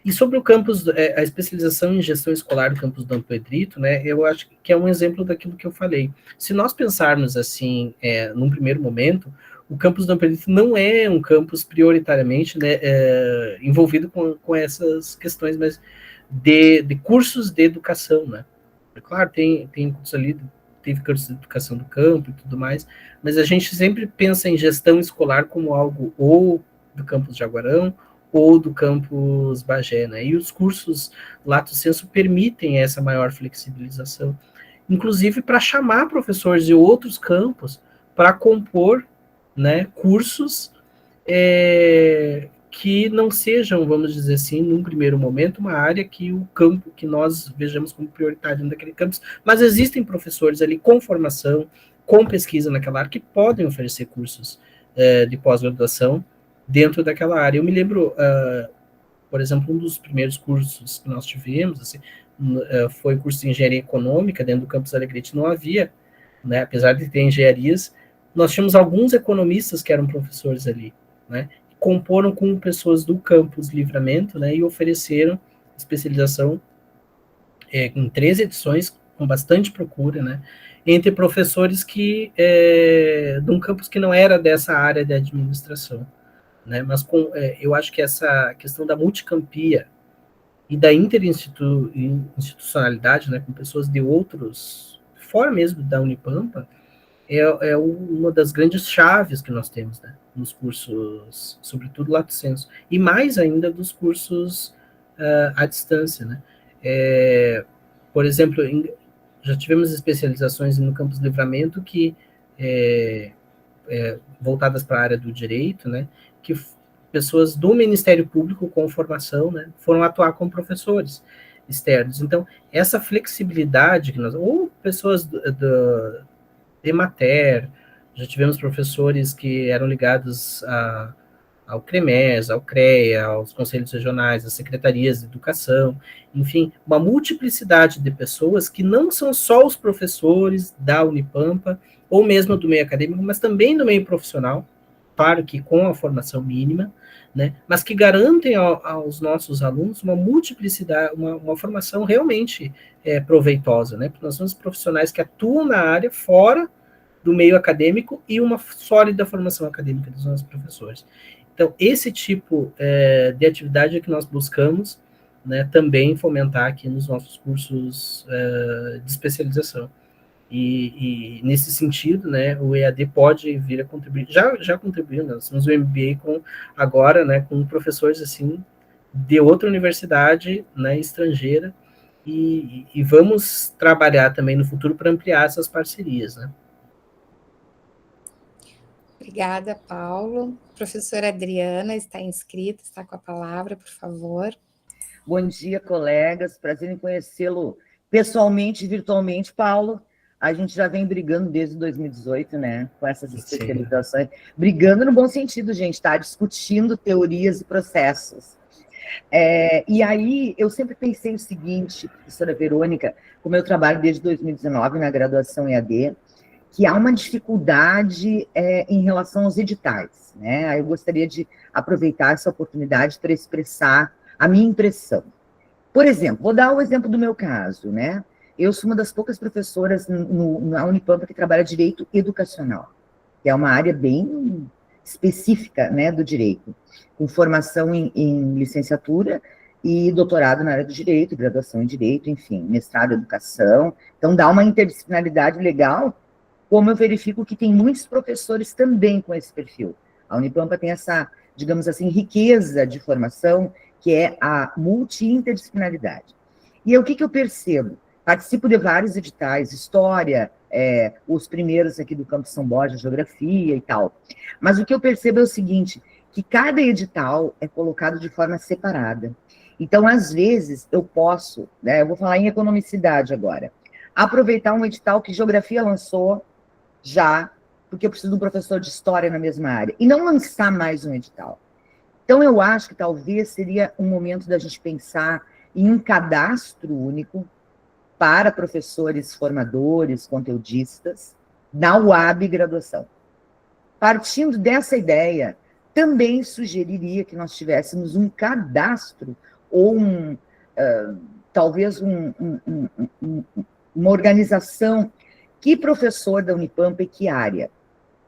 E sobre o campus, a especialização em gestão escolar do campus Dom Pedrito, né, eu acho que é um exemplo daquilo que eu falei. Se nós pensarmos assim, num primeiro momento, o campus Dom Pedrito não é um campus prioritariamente, né, envolvido com essas questões, mas de cursos de educação, né. Claro, tem cursos ali, teve curso de educação do campo e tudo mais, mas a gente sempre pensa em gestão escolar como algo ou do campus Jaguarão ou do campus Bagé, né? E os cursos lato sensu permitem essa maior flexibilização, inclusive para chamar professores de outros campos para compor, né, cursos que não sejam, vamos dizer assim, num primeiro momento, uma área que o campo, que nós vejamos como prioritário naquele campus, mas existem professores ali com formação, com pesquisa naquela área, que podem oferecer cursos de pós-graduação dentro daquela área. Eu me lembro, por exemplo, um dos primeiros cursos que nós tivemos, assim, foi o curso de engenharia econômica dentro do campus Alegrete. Não havia, né, apesar de ter engenharias, nós tínhamos alguns economistas que eram professores ali, né, comporam com pessoas do campus Livramento, né, e ofereceram especialização em 3 edições, com bastante procura, né, entre professores que de um campus que não era dessa área de administração, né, mas eu acho que essa questão da multicampia e da interinstitucionalidade, né, com pessoas de outros, fora mesmo da Unipampa, é uma das grandes chaves que nós temos, né, nos cursos, sobretudo Lato Sensu, e mais ainda dos cursos à distância, né. Por exemplo, já tivemos especializações no Campus Livramento que voltadas para a área do direito, né, que pessoas do Ministério Público com formação, né, foram atuar como professores externos. Então, essa flexibilidade que nós, ou pessoas do Emater, já tivemos professores que eram ligados ao CREMES, ao CREA, aos conselhos regionais, às secretarias de educação, enfim, uma multiplicidade de pessoas que não são só os professores da Unipampa, ou mesmo do meio acadêmico, mas também do meio profissional, claro que com a formação mínima, né, mas que garantem aos nossos alunos uma multiplicidade, uma formação realmente proveitosa, né, porque nós somos profissionais que atuam na área fora do meio acadêmico e uma sólida formação acadêmica dos nossos professores. Então, esse tipo de atividade é que nós buscamos, né, também fomentar aqui nos nossos cursos de especialização. E nesse sentido, né, o EAD pode vir a contribuir, já contribuiu, nós temos o MBA agora, né, com professores, assim, de outra universidade, né, estrangeira, e vamos trabalhar também no futuro para ampliar essas parcerias, né. Obrigada, Paulo. Professora Adriana está inscrita, está com a palavra, por favor. Bom dia, colegas. Prazer em conhecê-lo pessoalmente e virtualmente, Paulo. A gente já vem brigando desde 2018, né, com essas especializações. Sim. Brigando no bom sentido, gente, tá? Discutindo teorias e processos. E aí, eu sempre pensei o seguinte, professora Verônica, como eu trabalho desde 2019 na graduação EAD, que há uma dificuldade em relação aos editais, né? Eu gostaria de aproveitar essa oportunidade para expressar a minha impressão. Por exemplo, vou dar o exemplo do meu caso, né? Eu sou uma das poucas professoras na Unipampa que trabalha direito educacional, que é uma área bem específica, né, do direito, com formação em licenciatura e doutorado na área do direito, graduação em direito, enfim, mestrado em educação. Então, dá uma interdisciplinaridade legal, como eu verifico que tem muitos professores também com esse perfil. A Unipampa tem essa, digamos assim, riqueza de formação, que é a multi-interdisciplinaridade. E o que eu percebo? Participo de vários editais, história, os primeiros aqui do Campus São Borja, geografia e tal. Mas o que eu percebo é o seguinte, que cada edital é colocado de forma separada. Então, às vezes, eu posso, né, eu vou falar em economicidade agora, aproveitar um edital que geografia lançou já, porque eu preciso de um professor de história na mesma área, e não lançar mais um edital. Então, eu acho que talvez seria um momento da gente pensar em um cadastro único para professores formadores, conteudistas, na UAB Graduação. Partindo dessa ideia, também sugeriria que nós tivéssemos um cadastro ou talvez uma organização que professor da Unipampa e que área,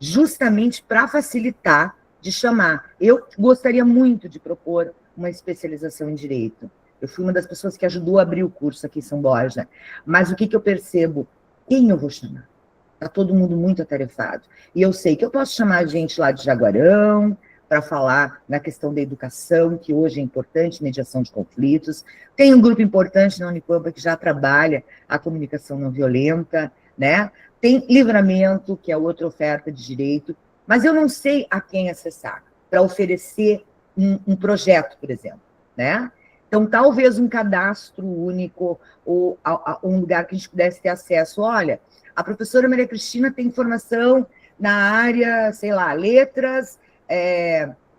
justamente para facilitar de chamar. Eu gostaria muito de propor uma especialização em Direito. Eu fui uma das pessoas que ajudou a abrir o curso aqui em São Borja. Mas o que eu percebo? Quem eu vou chamar? Está todo mundo muito atarefado. E eu sei que eu posso chamar gente lá de Jaguarão, para falar na questão da educação, que hoje é importante, mediação de conflitos. Tem um grupo importante na Unipampa que já trabalha a comunicação não violenta, né? Tem Livramento, que é outra oferta de direito, mas eu não sei a quem acessar para oferecer um projeto, por exemplo, né? Então, talvez um cadastro único ou um lugar que a gente pudesse ter acesso. Olha, a professora Maria Cristina tem formação na área, sei lá, letras,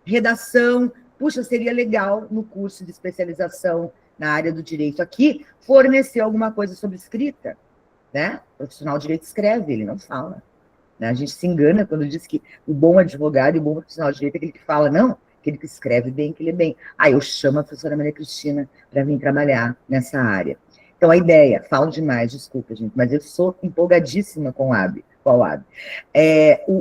redação. Puxa, seria legal no curso de especialização na área do direito aqui fornecer alguma coisa sobre escrita, né? O profissional de direito escreve, ele não fala. Né? A gente se engana quando diz que o bom advogado e o bom profissional de direito é aquele que fala, não, aquele que escreve bem, que lê bem. Eu chamo a professora Maria Cristina para vir trabalhar nessa área. Então, a ideia, falo demais, desculpa, gente, mas eu sou empolgadíssima com a UAB.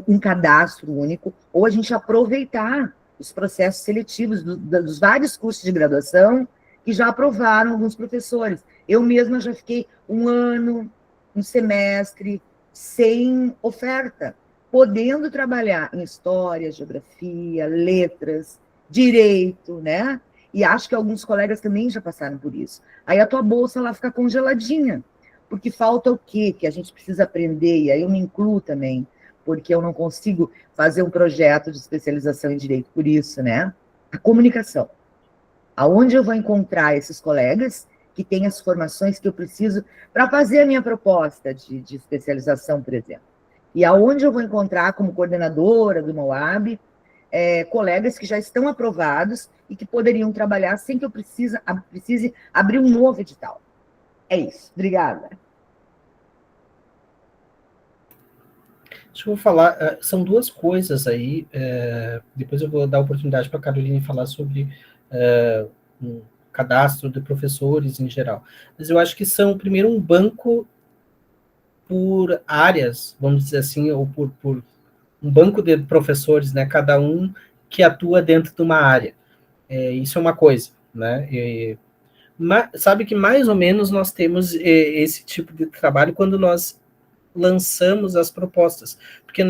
Um cadastro único, ou a gente aproveitar os processos seletivos dos vários cursos de graduação que já aprovaram alguns professores. Eu mesma já fiquei um ano, um semestre, sem oferta, podendo trabalhar em história, geografia, letras, direito, né? E acho que alguns colegas também já passaram por isso. Aí a tua bolsa lá fica congeladinha, porque falta o quê que a gente precisa aprender, e aí eu me incluo também, porque eu não consigo fazer um projeto de especialização em direito por isso, né? A comunicação. Aonde eu vou encontrar esses colegas que têm as formações que eu preciso para fazer a minha proposta de especialização, por exemplo? E aonde eu vou encontrar, como coordenadora do MOAB, colegas que já estão aprovados e que poderiam trabalhar sem que eu precise abrir um novo edital. É isso. Obrigada. Deixa eu falar, são duas coisas aí, depois eu vou dar oportunidade para a Caroline falar sobre um cadastro de professores em geral. Mas eu acho que são, primeiro, um banco por áreas, vamos dizer assim, ou por um banco de professores, né, cada um que atua dentro de uma área. Isso é uma coisa, né? Sabe que mais ou menos nós temos esse tipo de trabalho quando nós lançamos as propostas, porque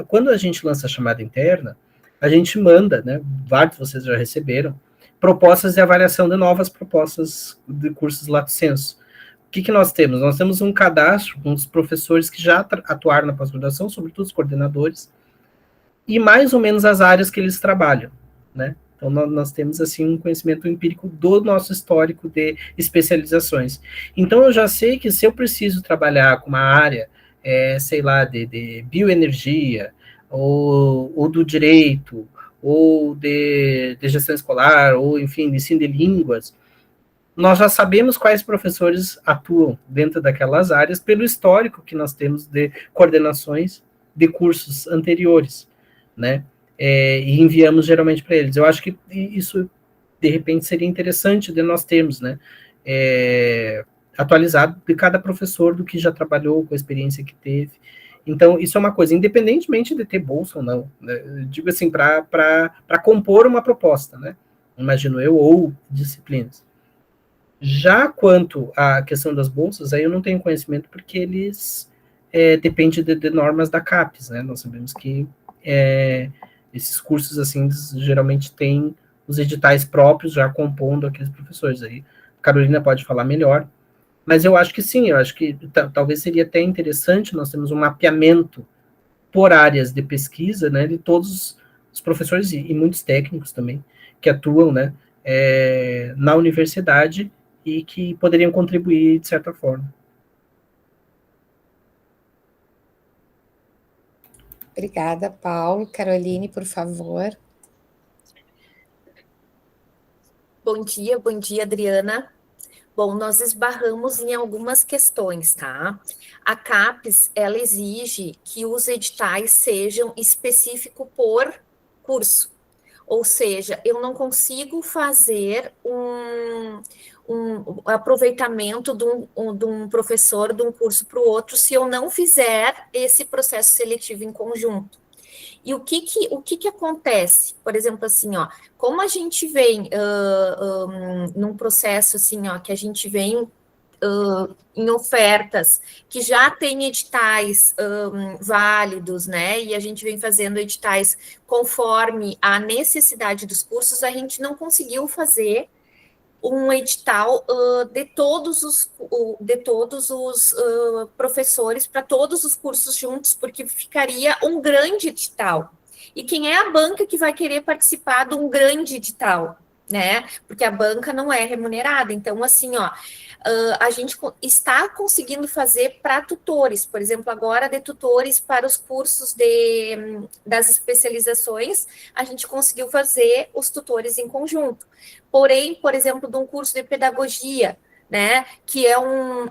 quando a gente lança a chamada interna, a gente manda, né, vários de vocês já receberam, propostas de avaliação de novas propostas de cursos lato sensu. O que nós temos? Nós temos um cadastro com os professores que já atuaram na pós-graduação, sobretudo os coordenadores, e mais ou menos as áreas que eles trabalham, né? Então, nós temos, assim, um conhecimento empírico do nosso histórico de especializações. Então, eu já sei que se eu preciso trabalhar com uma área, sei lá, de bioenergia, ou do direito, ou de gestão escolar, ou, enfim, de ensino de línguas, nós já sabemos quais professores atuam dentro daquelas áreas pelo histórico que nós temos de coordenações de cursos anteriores, né? E enviamos geralmente para eles. Eu acho que isso, de repente, seria interessante de nós termos, né? Atualizado de cada professor, do que já trabalhou, com a experiência que teve. Então, isso é uma coisa, independentemente de ter bolsa ou não, né? Eu digo assim, para compor uma proposta, né? Imagino eu, ou disciplinas. Já quanto à questão das bolsas, aí eu não tenho conhecimento, porque eles dependem de normas da CAPES, né? Nós sabemos que esses cursos, assim, geralmente têm os editais próprios já compondo aqueles professores. Aí a Carolina pode falar melhor, mas eu acho que sim, eu acho que talvez seria até interessante nós termos um mapeamento por áreas de pesquisa, né, de todos os professores e muitos técnicos também, que atuam, né, na universidade e que poderiam contribuir de certa forma. Obrigada, Paulo. Caroline, por favor. Bom dia, Adriana. Bom, nós esbarramos em algumas questões, tá? A CAPES, ela exige que os editais sejam específicos por curso. Ou seja, eu não consigo fazer um aproveitamento de um professor de um curso para o outro se eu não fizer esse processo seletivo em conjunto. E o que acontece? Por exemplo, assim, ó, como a gente vem num processo assim, ó, que a gente vem em ofertas que já tem editais válidos, né? E a gente vem fazendo editais conforme a necessidade dos cursos, a gente não conseguiu fazer um edital de todos os professores para todos os cursos juntos, porque ficaria um grande edital. E quem é a banca que vai querer participar de um grande edital, né? Porque a banca não é remunerada. Então, assim, ó, a gente está conseguindo fazer para tutores, por exemplo, agora de tutores para os cursos das especializações, a gente conseguiu fazer os tutores em conjunto. Porém, por exemplo, de um curso de pedagogia, né, que é um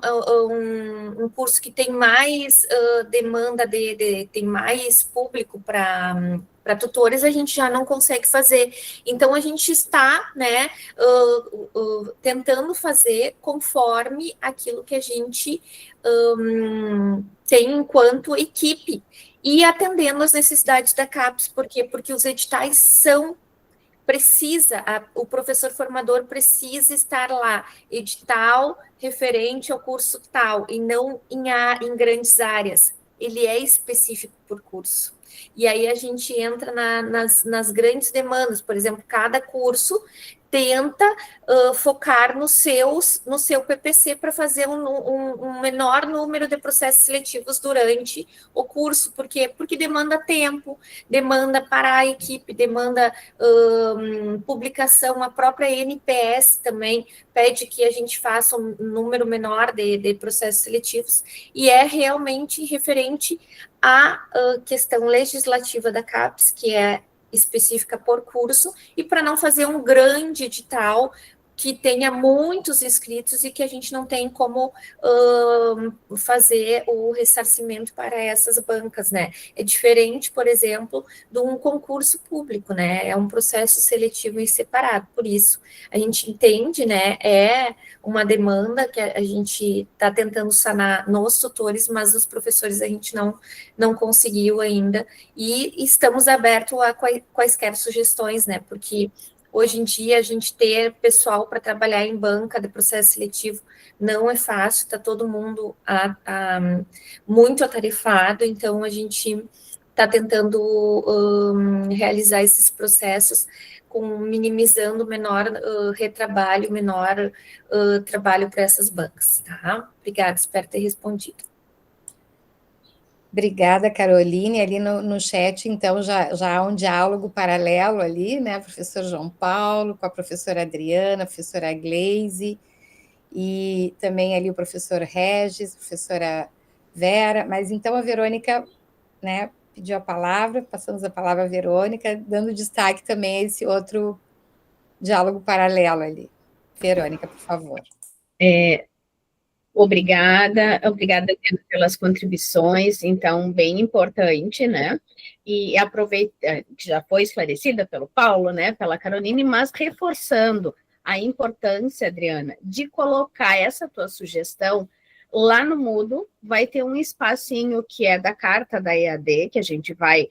curso que tem mais demanda, tem mais público para tutores, a gente já não consegue fazer. Então, a gente está, né, tentando fazer conforme aquilo que a gente tem enquanto equipe e atendendo às necessidades da CAPES. Por quê? Porque os editais são o professor formador precisa estar lá, edital referente ao curso tal, e não em grandes áreas. Ele é específico por curso. E aí a gente entra nas grandes demandas, por exemplo, cada curso tenta focar no seu PPC para fazer um menor número de processos seletivos durante o curso. Por quê? Porque demanda tempo, demanda parar a equipe, demanda publicação. A própria NPS também pede que a gente faça um número menor de processos seletivos, e é realmente referente à questão legislativa da CAPES, que é específica por curso, e para não fazer um grande edital que tenha muitos inscritos e que a gente não tem como fazer o ressarcimento para essas bancas, né? É diferente, por exemplo, de um concurso público, né? É um processo seletivo e separado. Por isso, a gente entende, né? É uma demanda que a gente está tentando sanar nos tutores, mas os professores a gente não conseguiu ainda, e estamos abertos a quaisquer sugestões, né? Porque hoje em dia, a gente ter pessoal para trabalhar em banca de processo seletivo não é fácil, está todo mundo muito atarefado, então a gente está tentando realizar esses processos minimizando menor retrabalho, menor trabalho para essas bancas, tá? Obrigada, espero ter respondido. Obrigada, Caroline. Ali no chat, então, já há um diálogo paralelo ali, né? Professor João Paulo, com a professora Adriana, professora Gleise, e também ali o professor Regis, professora Vera. Mas então a Verônica, né, pediu a palavra, passamos a palavra à Verônica, dando destaque também a esse outro diálogo paralelo ali. Verônica, por favor. Obrigada pelas contribuições, então, bem importante, né? E aproveita, que já foi esclarecida pelo Paulo, né, pela Caroline, mas reforçando a importância, Adriana, de colocar essa tua sugestão lá no Moodle. Vai ter um espacinho que é da carta da EAD, que a gente vai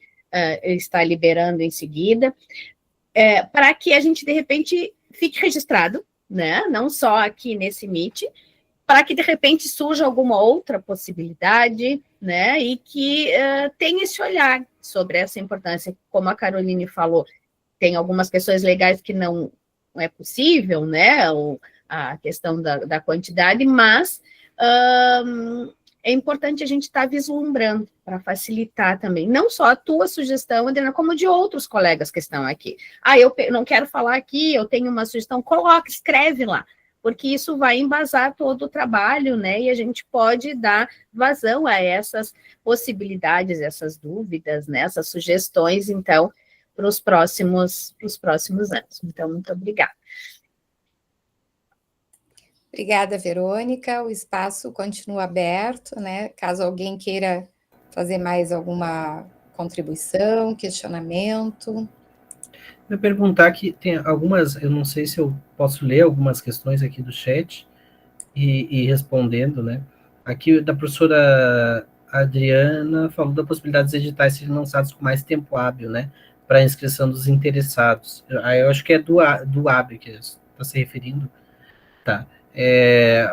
estar liberando em seguida, para que a gente, de repente, fique registrado, né? Não só aqui nesse Meet, para que, de repente, surja alguma outra possibilidade, né, e que tenha esse olhar sobre essa importância. Como a Caroline falou, tem algumas questões legais que não é possível, né, ou a questão da quantidade, mas é importante a gente estar vislumbrando para facilitar também, não só a tua sugestão, Adriana, como de outros colegas que estão aqui. Eu não quero falar aqui, eu tenho uma sugestão, coloca, escreve lá, porque isso vai embasar todo o trabalho, né, e a gente pode dar vazão a essas possibilidades, essas dúvidas, né, essas sugestões, então, para os próximos anos. Então, muito obrigada. Obrigada, Verônica. O espaço continua aberto, né, caso alguém queira fazer mais alguma contribuição, questionamento. Eu perguntar que tem algumas, eu não sei se eu posso ler algumas questões aqui do chat e respondendo, né? Aqui da professora Adriana falou da possibilidade dos editais serem lançados com mais tempo hábil, né? Para a inscrição dos interessados. Eu acho que é do hábil que está se referindo, tá?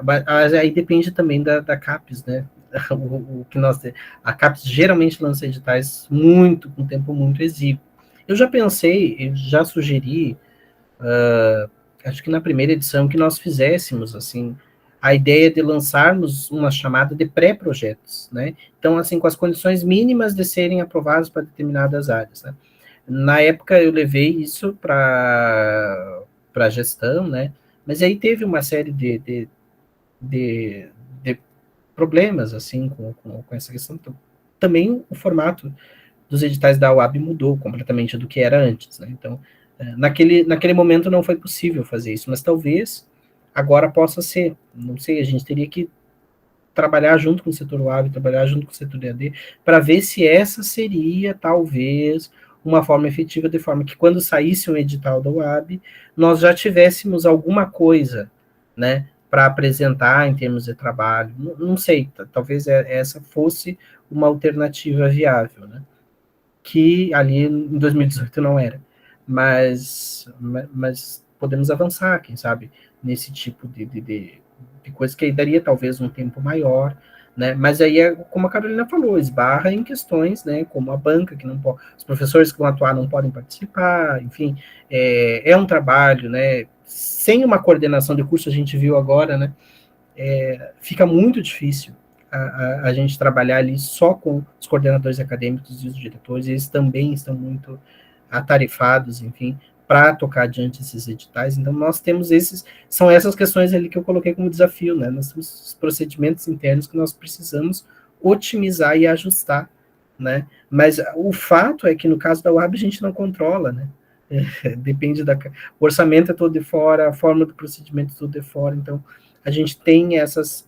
Mas aí depende também da CAPES, né? O que a CAPES geralmente lança editais com tempo muito exíguo. Eu já sugeri, acho que na primeira edição, que nós fizéssemos, assim, a ideia de lançarmos uma chamada de pré-projetos, né? Então, assim, com as condições mínimas de serem aprovados para determinadas áreas, né? Na época, eu levei isso para a gestão, né? Mas aí teve uma série de problemas, assim, com essa questão. Também o formato dos editais da UAB mudou completamente do que era antes, né? Então, naquele momento não foi possível fazer isso, mas talvez agora possa ser. Não sei, a gente teria que trabalhar junto com o setor UAB, trabalhar junto com o setor EAD, para ver se essa seria, talvez, uma forma efetiva, de forma que quando saísse um edital da UAB, nós já tivéssemos alguma coisa, né, para apresentar em termos de trabalho. Não sei, talvez essa fosse uma alternativa viável, né? Que ali em 2018 não era. mas podemos avançar, quem sabe, nesse tipo de coisa que aí daria talvez um tempo maior, né? Mas aí, como a Carolina falou, esbarra em questões, né, como a banca, que não pode, os professores que vão atuar não podem participar, enfim, é um trabalho, né, sem uma coordenação de curso, a gente viu agora, né, fica muito difícil a gente trabalhar ali só com os coordenadores acadêmicos e os diretores, eles também estão muito atarefados, enfim, para tocar adiante esses editais. Então, nós temos são essas questões ali que eu coloquei como desafio, né? Nós temos os procedimentos internos que nós precisamos otimizar e ajustar, né? Mas o fato é que, no caso da UAB, a gente não controla, né? Depende o orçamento é todo de fora, a forma do procedimento é tudo de fora, então a gente tem essa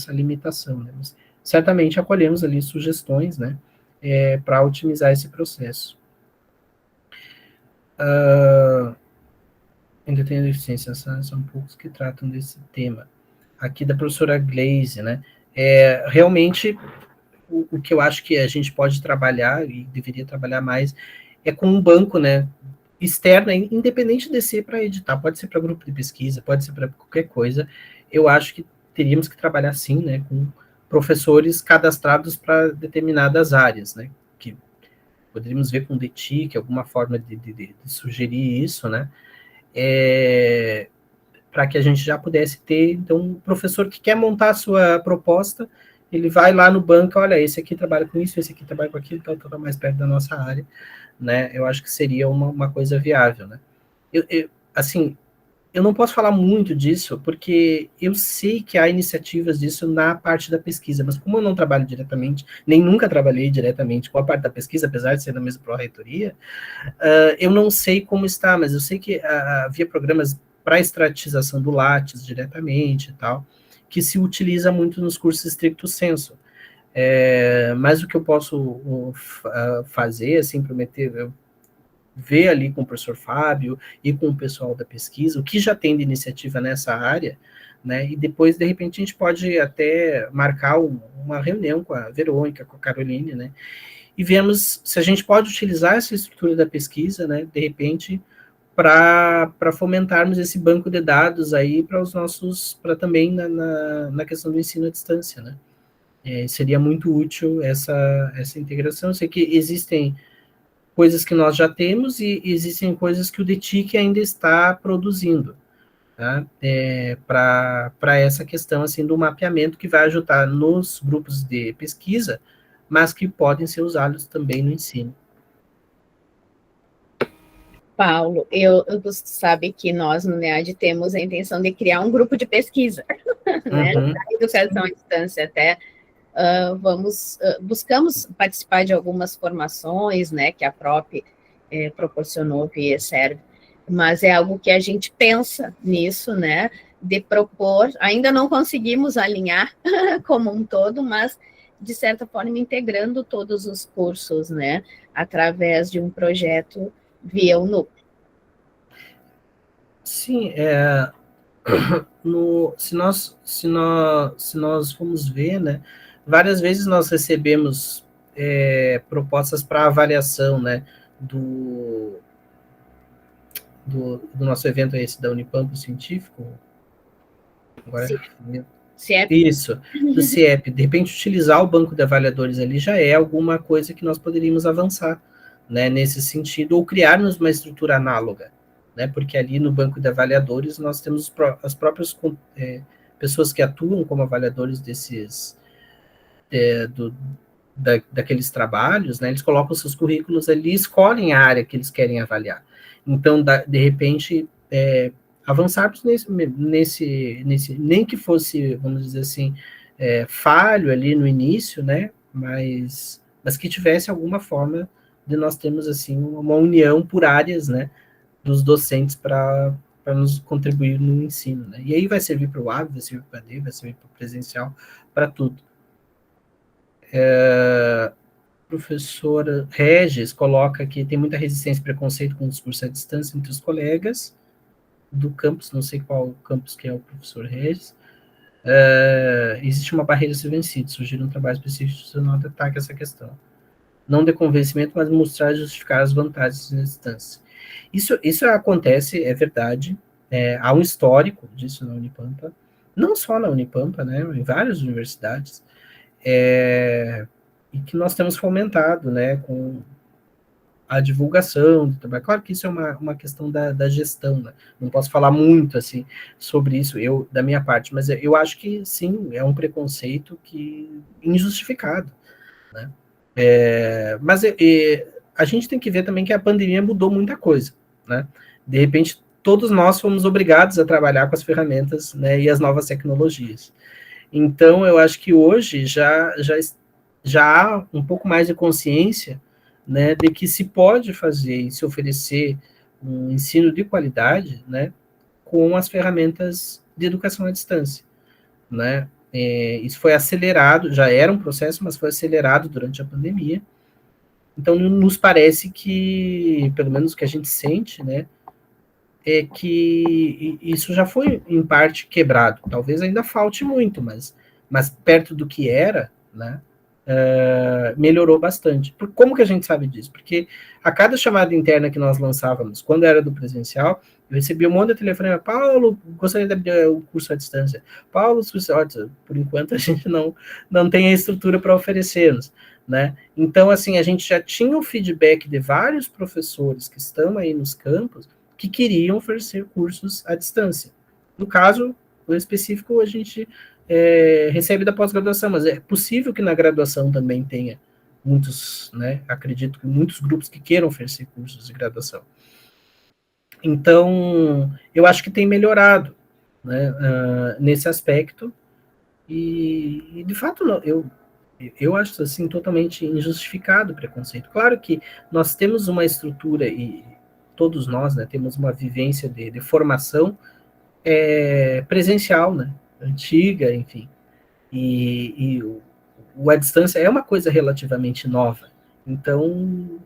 limitação, né? Mas certamente acolhemos ali sugestões, né, para otimizar esse processo. Ainda tenho deficiência, são poucos que tratam desse tema. Aqui da professora Gleise, né, realmente o que eu acho que a gente pode trabalhar, e deveria trabalhar mais, é com um banco, né, externa, independente de ser para editar, pode ser para grupo de pesquisa, pode ser para qualquer coisa, eu acho que teríamos que trabalhar sim, né, com professores cadastrados para determinadas áreas, né, que poderíamos ver com o DETIC, alguma forma de sugerir isso, né, para que a gente já pudesse ter, então, um professor que quer montar a sua proposta, ele vai lá no banco, olha, esse aqui trabalha com isso, esse aqui trabalha com aquilo, então está mais perto da nossa área, né, eu acho que seria uma coisa viável, né. Assim, eu não posso falar muito disso, porque eu sei que há iniciativas disso na parte da pesquisa, mas como eu não trabalho diretamente, nem nunca trabalhei diretamente com a parte da pesquisa, apesar de ser na mesma pró-reitoria, eu não sei como está, mas eu sei que havia programas para estratização do Lattes diretamente e tal, que se utiliza muito nos cursos stricto sensu. Mas o que eu posso fazer, assim, prometer, ver ali com o professor Fábio e com o pessoal da pesquisa, o que já tem de iniciativa nessa área, né, e depois, de repente, a gente pode até marcar uma reunião com a Verônica, com a Caroline, né, e vemos se a gente pode utilizar essa estrutura da pesquisa, né, de repente, para fomentarmos esse banco de dados aí para também na questão do ensino à distância, né. Seria muito útil essa integração. Eu sei que existem coisas que nós já temos e existem coisas que o DETIC ainda está produzindo, tá? Para essa questão assim, do mapeamento que vai ajudar nos grupos de pesquisa, mas que podem ser usados também no ensino. Paulo, tu sabe que nós no NEAD temos a intenção de criar um grupo de pesquisa, né, da educação à distância até. Buscamos participar de algumas formações, né, que a PROP proporcionou via ESERV, mas é algo que a gente pensa nisso, né, de propor, ainda não conseguimos alinhar como um todo, mas, de certa forma, integrando todos os cursos, né, através de um projeto via o núcleo. Sim, se nós formos ver, né, várias vezes nós recebemos propostas para avaliação, né, do nosso evento esse da Unipampa científico. Agora, CIEP. Isso, do CIEP. De repente, utilizar o banco de avaliadores ali já é alguma coisa que nós poderíamos avançar, né, nesse sentido, ou criarmos uma estrutura análoga, né, porque ali no banco de avaliadores nós temos as próprias pessoas que atuam como avaliadores daqueles trabalhos, né, eles colocam seus currículos ali e escolhem a área que eles querem avaliar. Então, de repente, avançarmos nesse, nem que fosse, vamos dizer assim, falho ali no início, né, mas que tivesse alguma forma de nós termos, assim, uma união por áreas, né, dos docentes para nos contribuir no ensino, né, e aí vai servir para o AB, vai servir para o AD, vai servir para o presencial, para tudo. Professor Regis coloca que tem muita resistência e preconceito com o discurso à distância entre os colegas do campus, não sei qual campus que é o professor Regis. Existe uma barreira a ser vencida, surgir um trabalho específico que não ataque essa questão. Não de convencimento, mas mostrar e justificar as vantagens da distância. Isso acontece, é verdade, há um histórico disso na Unipampa, não só na Unipampa, né, em várias universidades, e que nós temos fomentado, né, com a divulgação do trabalho. Claro que isso é uma questão da gestão, né? Não posso falar muito assim sobre isso, da minha parte, mas eu acho que sim, é um preconceito injustificado, né? Mas a gente tem que ver também que a pandemia mudou muita coisa, né? De repente, todos nós fomos obrigados a trabalhar com as ferramentas, né, e as novas tecnologias. Então, eu acho que hoje já há um pouco mais de consciência, né, de que se pode fazer e se oferecer um ensino de qualidade, né, com as ferramentas de educação à distância, né. Isso foi acelerado, já era um processo, mas foi acelerado durante a pandemia. Então, nos parece que, pelo menos o que a gente sente, né, é que isso já foi, em parte, quebrado. Talvez ainda falte muito, mas perto do que era, né, melhorou bastante. Como que a gente sabe disso? Porque a cada chamada interna que nós lançávamos, quando era do presencial, eu recebia um monte de telefonema: Paulo, gostaria de abrir o curso à distância. Paulo, por enquanto a gente não tem a estrutura para oferecer-nos, né? Então, assim, a gente já tinha o feedback de vários professores que estão aí nos campos que queriam oferecer cursos à distância. No caso, no específico, a gente recebe da pós-graduação, mas é possível que na graduação também tenha muitos, né, acredito que muitos grupos que queiram oferecer cursos de graduação. Então, eu acho que tem melhorado, né, nesse aspecto, e de fato, eu acho, assim, totalmente injustificado o preconceito. Claro que nós temos uma estrutura, e todos nós, né, temos uma vivência de formação presencial, né, antiga, enfim, e a distância é uma coisa relativamente nova, então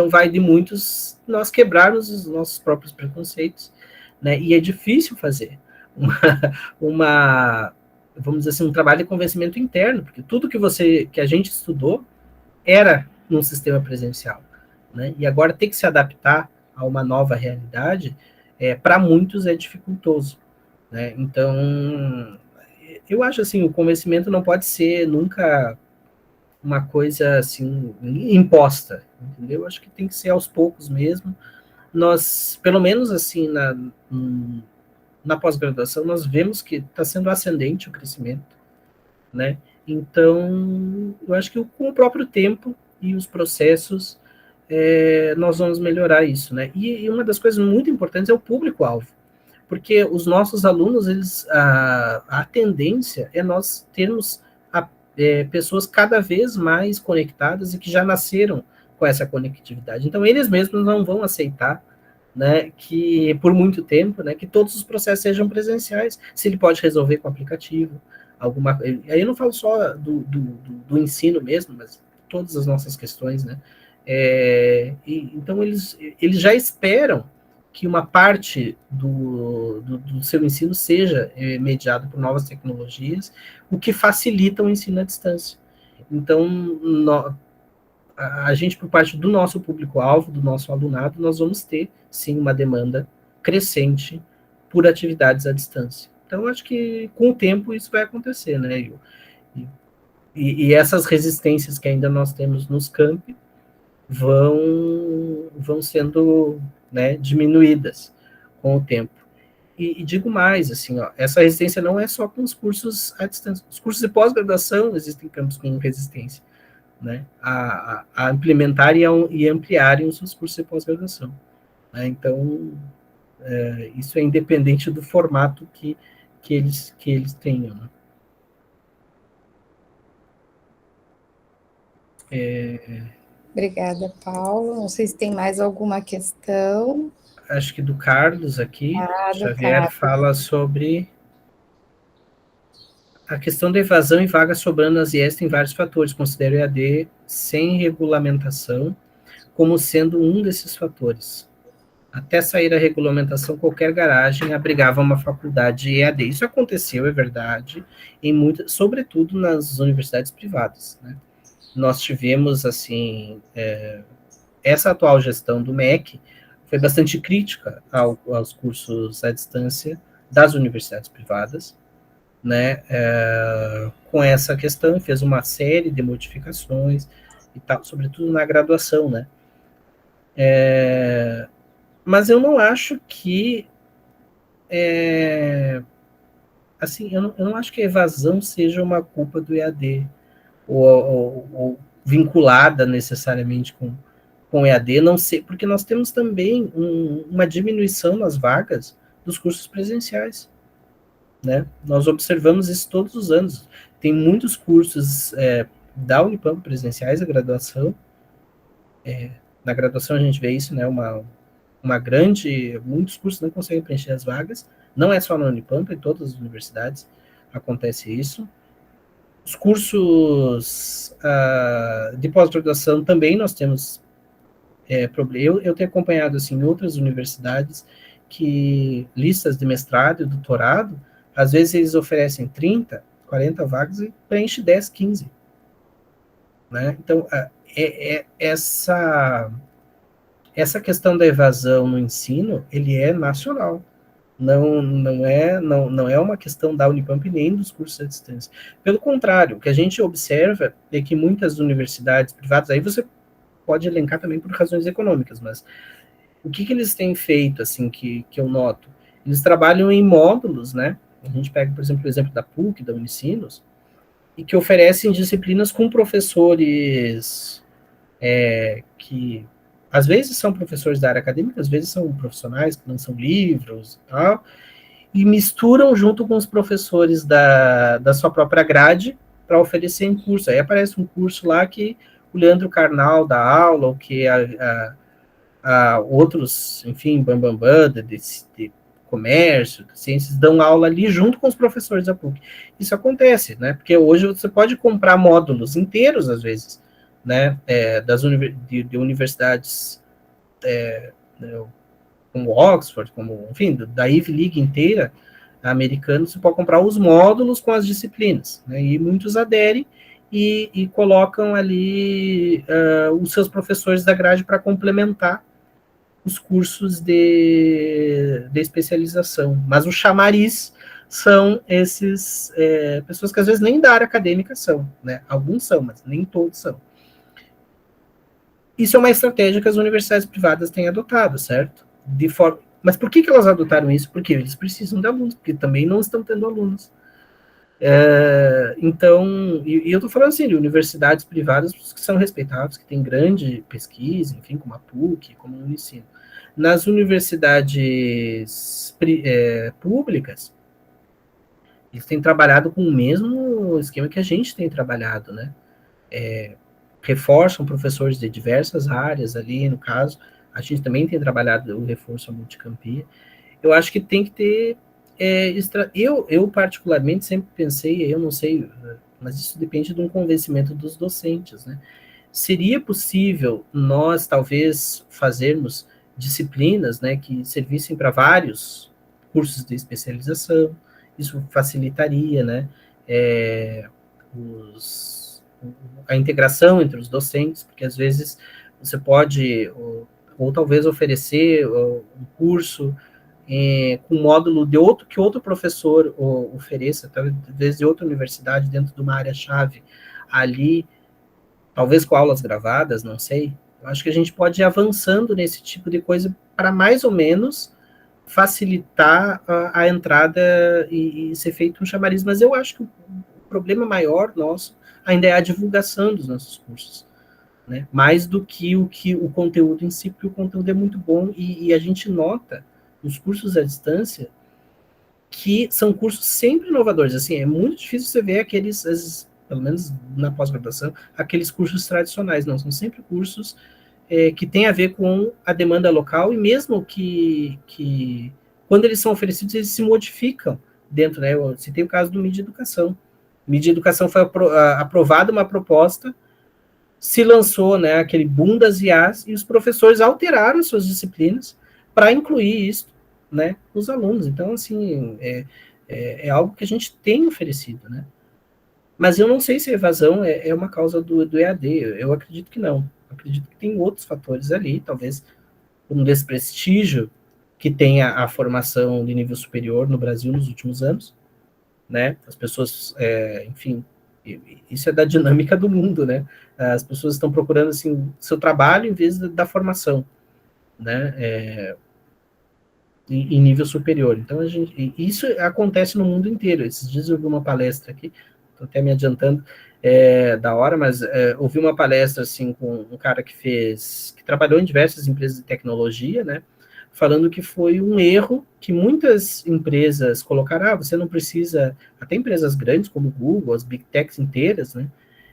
vai de muitos nós quebrarmos os nossos próprios preconceitos, né, e é difícil fazer vamos dizer assim, um trabalho de convencimento interno, porque tudo que a gente estudou era num sistema presencial, né, e agora ter que se adaptar a uma nova realidade, para muitos é dificultoso, né, então eu acho assim, o convencimento não pode ser nunca uma coisa assim imposta, entendeu? Eu acho que tem que ser aos poucos mesmo. Nós, pelo menos assim, na pós-graduação, nós vemos que está sendo ascendente o crescimento, né? Então, eu acho que com o próprio tempo e os processos, nós vamos melhorar isso, né? E uma das coisas muito importantes é o público-alvo, porque os nossos alunos, a tendência é nós termos pessoas cada vez mais conectadas e que já nasceram com essa conectividade. Então, eles mesmos não vão aceitar, né, que por muito tempo, né, que todos os processos sejam presenciais, se ele pode resolver com o aplicativo, aí eu não falo só do ensino mesmo, mas todas as nossas questões, né, então eles já esperam que uma parte do seu ensino seja mediado por novas tecnologias, o que facilita o ensino à distância. Então, a gente, por parte do nosso público-alvo, do nosso alunado, nós vamos ter, sim, uma demanda crescente por atividades à distância. Então, acho que com o tempo isso vai acontecer, né? E essas resistências que ainda nós temos nos campi vão sendo, né, diminuídas com o tempo. E digo mais, assim, ó, essa resistência não é só com os cursos à distância. Os cursos de pós-graduação existem campos com resistência, né, a implementar e ampliarem os seus cursos de pós-graduação, né? Então, isso é independente do formato que eles tenham, né? Obrigada, Paulo. Não sei se tem mais alguma questão. Acho que do Carlos aqui, Do Xavier Carlos. fala sobre a questão da evasão e vagas sobrando nas IES tem vários fatores. Considero o EAD sem regulamentação como sendo um desses fatores. Até sair a regulamentação, qualquer garagem abrigava uma faculdade EAD. Isso aconteceu, é verdade, sobretudo nas universidades privadas, né? Nós tivemos, assim, essa atual gestão do MEC foi bastante crítica aos cursos à distância das universidades privadas, né, com essa questão, fez uma série de modificações e tal, sobretudo na graduação, né. Mas eu não acho que assim, eu não acho que a evasão seja uma culpa do EAD, ou vinculada necessariamente com o EAD, não sei, porque nós temos também uma diminuição nas vagas dos cursos presenciais, né? Nós observamos isso todos os anos. Tem muitos cursos da Unipampa presenciais, a graduação. Na graduação a gente vê isso, né? Muitos cursos não conseguem preencher as vagas. Não é só na Unipampa, em todas as universidades acontece isso. Os cursos de pós-graduação também nós temos problema. Eu tenho acompanhado assim, em outras universidades que listas de mestrado e doutorado, às vezes eles oferecem 30, 40 vagas e preenche 10, 15. Né? Então, essa questão da evasão no ensino, ele é nacional. Não é uma questão da Unipamp nem dos cursos à distância. Pelo contrário, o que a gente observa é que muitas universidades privadas, aí você pode elencar também por razões econômicas, mas o que eles têm feito, assim, que eu noto? Eles trabalham em módulos, né? A gente pega, por exemplo, o exemplo da PUC, da Unicinos, e que oferecem disciplinas com professores que às vezes são professores da área acadêmica, às vezes são profissionais que lançam livros e tal, e misturam junto com os professores da sua própria grade para oferecer em curso. Aí aparece um curso lá que o Leandro Carnal dá aula, ou que outros, enfim, de comércio, de ciências, dão aula ali junto com os professores da PUC. Isso acontece, né? Porque hoje você pode comprar módulos inteiros, às vezes, né? De universidades como Oxford, como, enfim, da Ivy League inteira, americana, você pode comprar os módulos com as disciplinas, né? E muitos aderem e colocam ali os seus professores da grade para complementar os cursos de especialização. Mas o chamariz são esses pessoas que às vezes nem da área acadêmica são, né? Alguns são, mas nem todos são. Isso é uma estratégia que as universidades privadas têm adotado, certo? Mas por que elas adotaram isso? Porque eles precisam de alunos, porque também não estão tendo alunos. Então, e eu estou falando assim, de universidades privadas que são respeitáveis, que têm grande pesquisa, enfim, como a PUC, como o Unicino. Nas universidades públicas, eles têm trabalhado com o mesmo esquema que a gente tem trabalhado, né? Reforçam professores de diversas áreas ali, no caso, a gente também tem trabalhado o reforço à multicampia. Eu acho que tem que ter eu particularmente sempre pensei, eu não sei, mas isso depende de um convencimento dos docentes, né? Seria possível nós, talvez, fazermos disciplinas, né, que servissem para vários cursos de especialização, isso facilitaria, né, a integração entre os docentes, porque às vezes você pode, ou talvez oferecer um curso com módulo que outro professor ofereça, talvez de outra universidade, dentro de uma área-chave, ali, talvez com aulas gravadas, não sei. Eu acho que a gente pode ir avançando nesse tipo de coisa para mais ou menos facilitar a entrada e ser feito um chamariz. Mas eu acho que o problema maior nosso ainda é a divulgação dos nossos cursos, né? Mais do que o conteúdo em si, porque o conteúdo é muito bom e a gente nota nos cursos à distância, que são cursos sempre inovadores. Assim, é muito difícil você ver pelo menos na pós-graduação, aqueles cursos tradicionais. Não, são sempre cursos que têm a ver com a demanda local, e mesmo que quando eles são oferecidos, eles se modificam dentro, né? Eu citei o caso do Mídia Educação. Mídia Educação foi aprovada uma proposta, se lançou, né, aquele boom das IAs, e os professores alteraram suas disciplinas para incluir isso, né, nos alunos. Então, assim, é algo que a gente tem oferecido, né? Mas eu não sei se a evasão é uma causa do EAD, eu acredito que não. Eu acredito que tem outros fatores ali, talvez por um desprestígio que tem a formação de nível superior no Brasil nos últimos anos, né? As pessoas, enfim, isso é da dinâmica do mundo, né? As pessoas estão procurando, assim, seu trabalho em vez da formação, né? Em nível superior. Então, isso acontece no mundo inteiro. Esses dias eu vi uma palestra aqui, estou até me adiantando da hora, mas ouvi uma palestra, assim, com um cara que trabalhou em diversas empresas de tecnologia, né? Falando que foi um erro que muitas empresas colocaram, você não precisa, até empresas grandes como o Google, as Big Techs inteiras, né?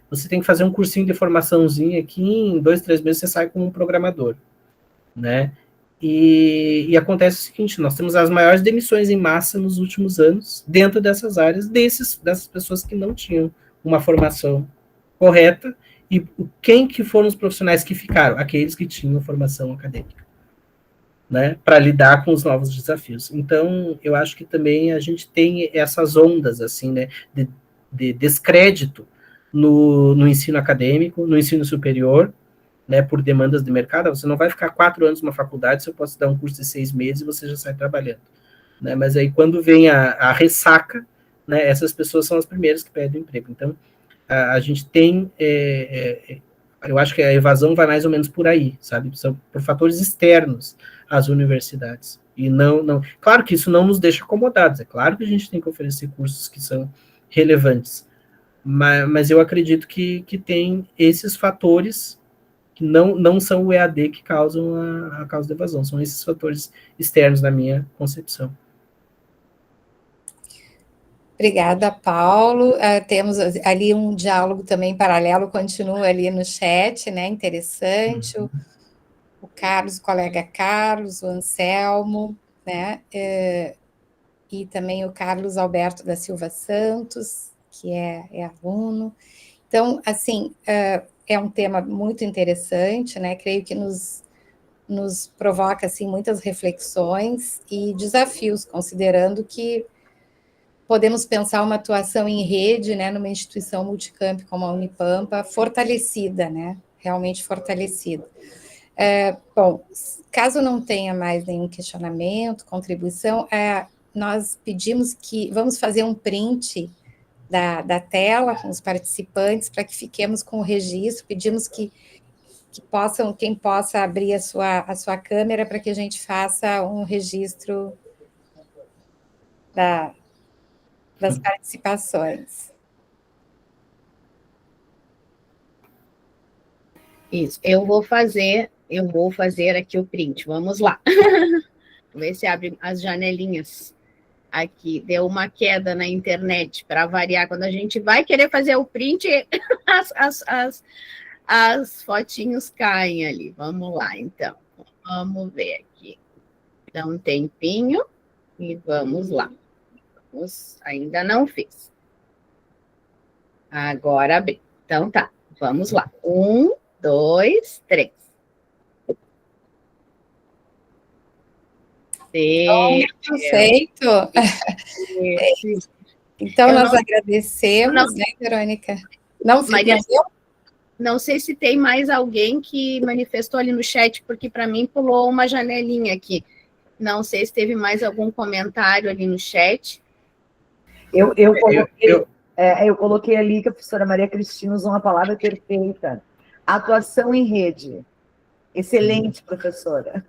Você tem que fazer um cursinho de formaçãozinha aqui, em 2, 3 meses você sai como um programador, né? E acontece o seguinte, nós temos as maiores demissões em massa nos últimos anos, dentro dessas áreas, dessas pessoas que não tinham uma formação correta, e quem que foram os profissionais que ficaram? Aqueles que tinham formação acadêmica, né, para lidar com os novos desafios. Então, eu acho que também a gente tem essas ondas, assim, né, de descrédito no ensino acadêmico, no ensino superior, né, por demandas de mercado. Você não vai ficar 4 anos numa faculdade, se eu posso dar um curso de 6 meses e você já sai trabalhando, né, mas aí quando vem a ressaca, né, essas pessoas são as primeiras que perdem o emprego. Então, a gente tem, eu acho que a evasão vai mais ou menos por aí, sabe, são por fatores externos às universidades, e não, claro que isso não nos deixa acomodados, é claro que a gente tem que oferecer cursos que são relevantes, mas eu acredito que tem esses fatores que não são o EAD que causam a causa da evasão, são esses fatores externos na minha concepção. Obrigada, Paulo. Temos ali um diálogo também paralelo, continua ali no chat, né? Interessante. O Carlos, o colega Carlos, o Anselmo, né? E também o Carlos Alberto da Silva Santos, que é aluno. Então, assim, é um tema muito interessante, né? Creio que nos provoca, assim, muitas reflexões e desafios, considerando que podemos pensar uma atuação em rede, né, numa instituição multicamp como a Unipampa, fortalecida, né, realmente fortalecida. Bom, caso não tenha mais nenhum questionamento, contribuição, nós pedimos vamos fazer um print da tela com os participantes para que fiquemos com o registro, pedimos que quem possa abrir a sua câmera para que a gente faça um registro das participações. Isso, eu vou fazer aqui o print, vamos lá. Vamos ver se abre as janelinhas. Aqui, deu uma queda na internet, para variar, quando a gente vai querer fazer o print, as fotinhos caem ali. Vamos lá, então. Vamos ver aqui. Dá um tempinho e vamos lá. Ainda não fiz. Agora abri. Então tá, vamos lá. 1, 2, 3. Perfeito. Então, nós agradecemos, né, Verônica? Não sei se tem mais alguém que manifestou ali no chat, porque para mim pulou uma janelinha aqui. Não sei se teve mais algum comentário ali no chat. Eu coloquei ali que a professora Maria Cristina usou uma palavra perfeita. Atuação em rede. Excelente, professora.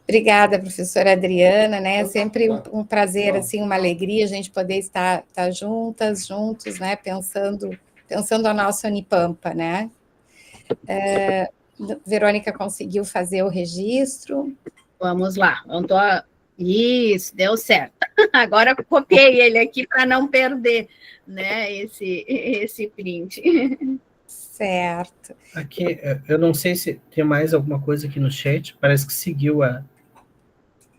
Obrigada, professora Adriana, né? É sempre um prazer, assim, uma alegria a gente poder estar juntos, né? Pensando a nossa Unipampa, né? Verônica conseguiu fazer o registro. Vamos lá. Isso, deu certo. Agora eu copiei ele aqui para não perder, né? Esse print. Certo. Aqui, eu não sei se tem mais alguma coisa aqui no chat, parece que seguiu a...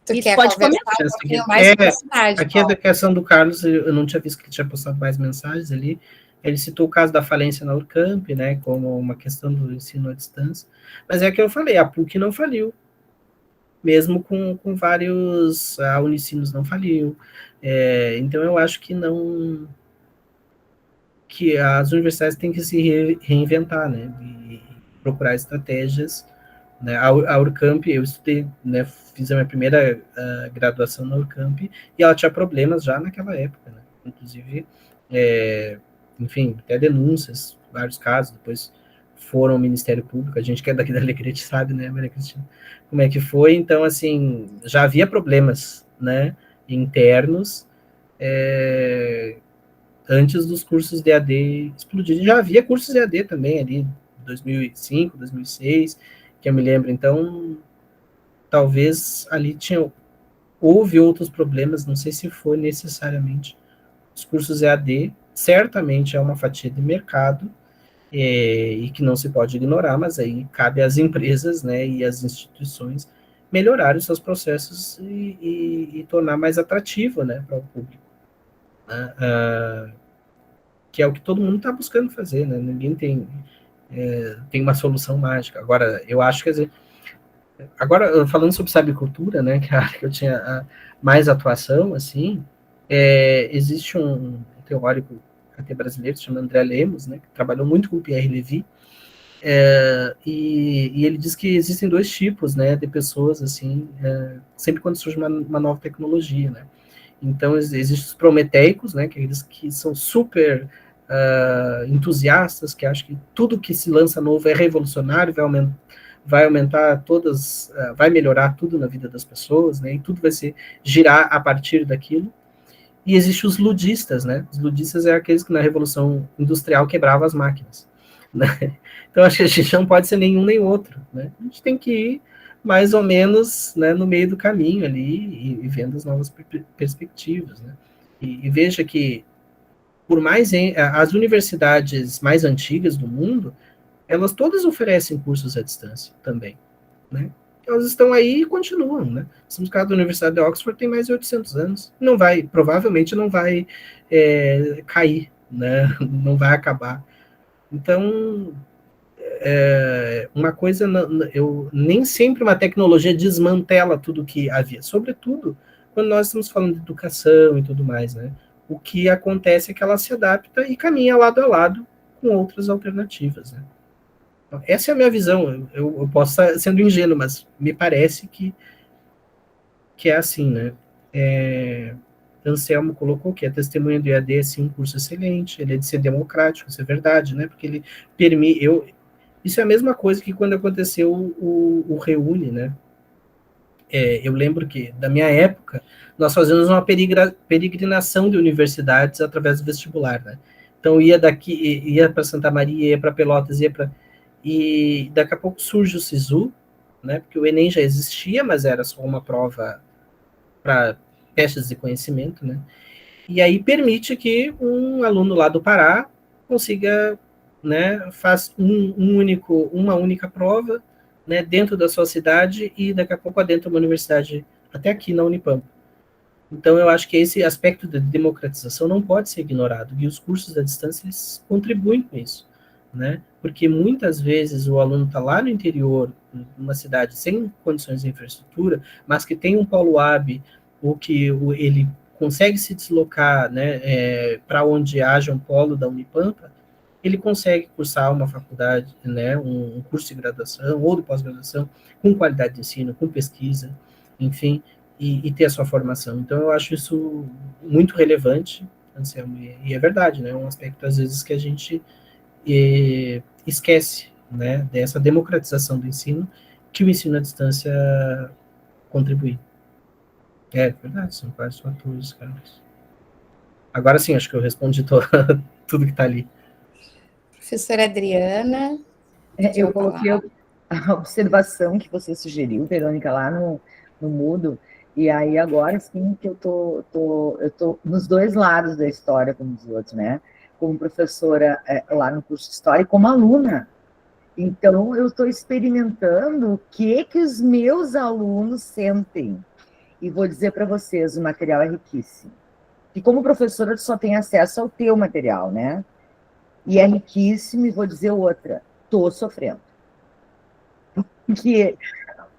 Tu quer conversar um pouquinho mais de velocidade, aqui Paulo. A questão do Carlos, eu não tinha visto que ele tinha postado mais mensagens ali. Ele citou o caso da falência na Urcamp, né, como uma questão do ensino à distância. Mas é que eu falei, a PUC não faliu. Mesmo com vários... A Unicinos não faliu. Então, eu acho que que as universidades têm que se reinventar, né, e procurar estratégias né? A Urcamp, eu estudei, né, fiz a minha primeira graduação na Urcamp, e ela tinha problemas já naquela época, né? Inclusive, enfim, até denúncias, vários casos, depois foram ao Ministério Público, a gente que é daqui da Alegrete sabe, né, Maria Cristina, como é que foi. Então, assim, já havia problemas, né, internos, antes dos cursos de AD explodirem. Já havia cursos de AD também ali, 2005, 2006, que eu me lembro. Então, talvez ali houve outros problemas, não sei se foi necessariamente os cursos EAD, certamente é uma fatia de mercado, e que não se pode ignorar, mas aí cabe às empresas, né, e às instituições melhorar os seus processos e tornar mais atrativo, né, para o público, né? Que é o que todo mundo está buscando fazer, né? Ninguém tem uma solução mágica. Agora, eu acho que agora, falando sobre sabicultura, né, que é a área que eu tinha mais atuação, assim, existe um teórico até brasileiro, se chama André Lemos, né, que trabalhou muito com o Pierre Levy, e ele diz que existem dois tipos, né, de pessoas, assim, sempre quando surge uma nova tecnologia, né. Então, existem os prometeicos, né, que aqueles que são super entusiastas, que acham que tudo que se lança novo é revolucionário, vai aumentar vai melhorar tudo na vida das pessoas, né, e tudo vai se girar a partir daquilo. E existem os ludistas, né, os ludistas é aqueles que na Revolução Industrial quebravam as máquinas, né. Então, acho que a gente não pode ser nenhum nem outro, né, a gente tem que ir mais ou menos, né, no meio do caminho ali, e vendo as novas perspectivas, né. E veja que, por mais as universidades mais antigas do mundo, elas todas oferecem cursos à distância também, né? Elas estão aí e continuam, né? No caso da Universidade de Oxford tem mais de 800 anos, provavelmente não vai cair, né? Não vai acabar. Então, uma coisa, nem sempre uma tecnologia desmantela tudo que havia, sobretudo quando nós estamos falando de educação e tudo mais, né? O que acontece é que ela se adapta e caminha lado a lado com outras alternativas, né? Então, essa é a minha visão. Eu posso estar sendo ingênuo, mas me parece que é assim, né? Anselmo colocou que a testemunha do EAD é sim um curso excelente, ele é de ser democrático, isso é verdade, né? Porque ele permite. Isso é a mesma coisa que quando aconteceu o Reúne, né? Eu lembro que, da minha época, nós fazíamos uma peregrinação de universidades através do vestibular, né? Então, ia para Santa Maria, ia para Pelotas, e daqui a pouco surge o SISU, né? Porque o Enem já existia, mas era só uma prova para testes de conhecimento, né? E aí permite que um aluno lá do Pará consiga, né, faz uma única prova, né, dentro da sua cidade, e daqui a pouco adentra uma universidade, até aqui na Unipampa. Então, eu acho que esse aspecto de democratização não pode ser ignorado, e os cursos à distância, eles contribuem com isso, né, porque muitas vezes o aluno está lá no interior, numa cidade sem condições de infraestrutura, mas que tem um polo hub, ou que ele consegue se deslocar, né, para onde haja um polo da Unipampa, ele consegue cursar uma faculdade, né, um curso de graduação ou de pós-graduação, com qualidade de ensino, com pesquisa, enfim, e ter a sua formação. Então, eu acho isso muito relevante, Anselmo, e é verdade, né, um aspecto, às vezes, que a gente esquece, né, dessa democratização do ensino, que o ensino à distância contribui. É verdade, são vários fatores, cara. Agora sim, acho que eu respondi tudo que está ali. Professora Adriana. Eu coloquei a observação que você sugeriu, Verônica, lá no Moodle, e aí agora sim que eu tô nos dois lados da história, como diz o outro, né? Como professora lá no curso de História e como aluna. Então, eu estou experimentando o que os meus alunos sentem. E vou dizer para vocês, o material é riquíssimo. E como professora, tu só tem acesso ao teu material, né? E é riquíssimo, e vou dizer outra, tô sofrendo.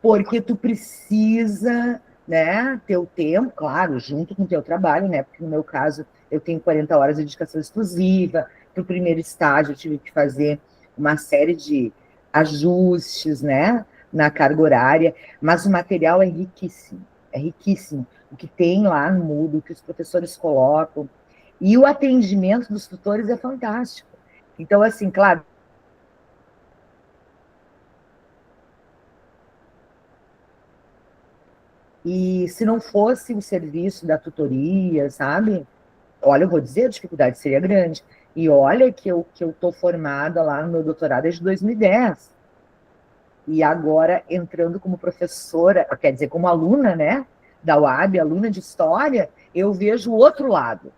Porque tu precisa, né, ter o tempo, claro, junto com o teu trabalho, né? Porque no meu caso, eu tenho 40 horas de dedicação exclusiva, para o primeiro estágio eu tive que fazer uma série de ajustes, né? na carga horária, mas o material é riquíssimo, é riquíssimo. O que tem lá no Moodle, o que os professores colocam, e o atendimento dos tutores é fantástico. Então, assim, claro, e se não fosse o serviço da tutoria, sabe? Olha, eu vou dizer, a dificuldade seria grande. E olha que eu estou formada lá no meu doutorado desde 2010. E agora, entrando como professora, quer dizer, como aluna, né, da UAB, aluna de História, eu vejo o outro lado.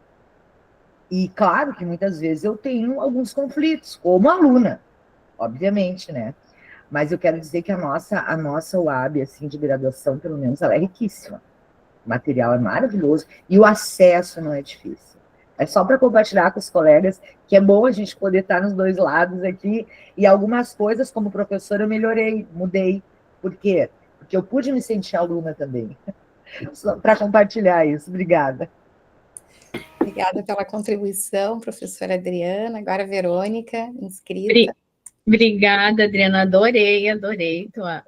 E claro que muitas vezes eu tenho alguns conflitos, como aluna, obviamente, né? Mas eu quero dizer que a nossa UAB, assim, de graduação, pelo menos, ela é riquíssima. O material é maravilhoso e o acesso não é difícil. É só para compartilhar com os colegas que é bom a gente poder estar nos dois lados aqui, e algumas coisas, como professora, eu melhorei, mudei. Por quê? Porque eu pude me sentir aluna também. Para compartilhar isso. Obrigada. Obrigada pela contribuição, professora Adriana. Agora, Verônica, inscrita. Obrigada, Adriana, adorei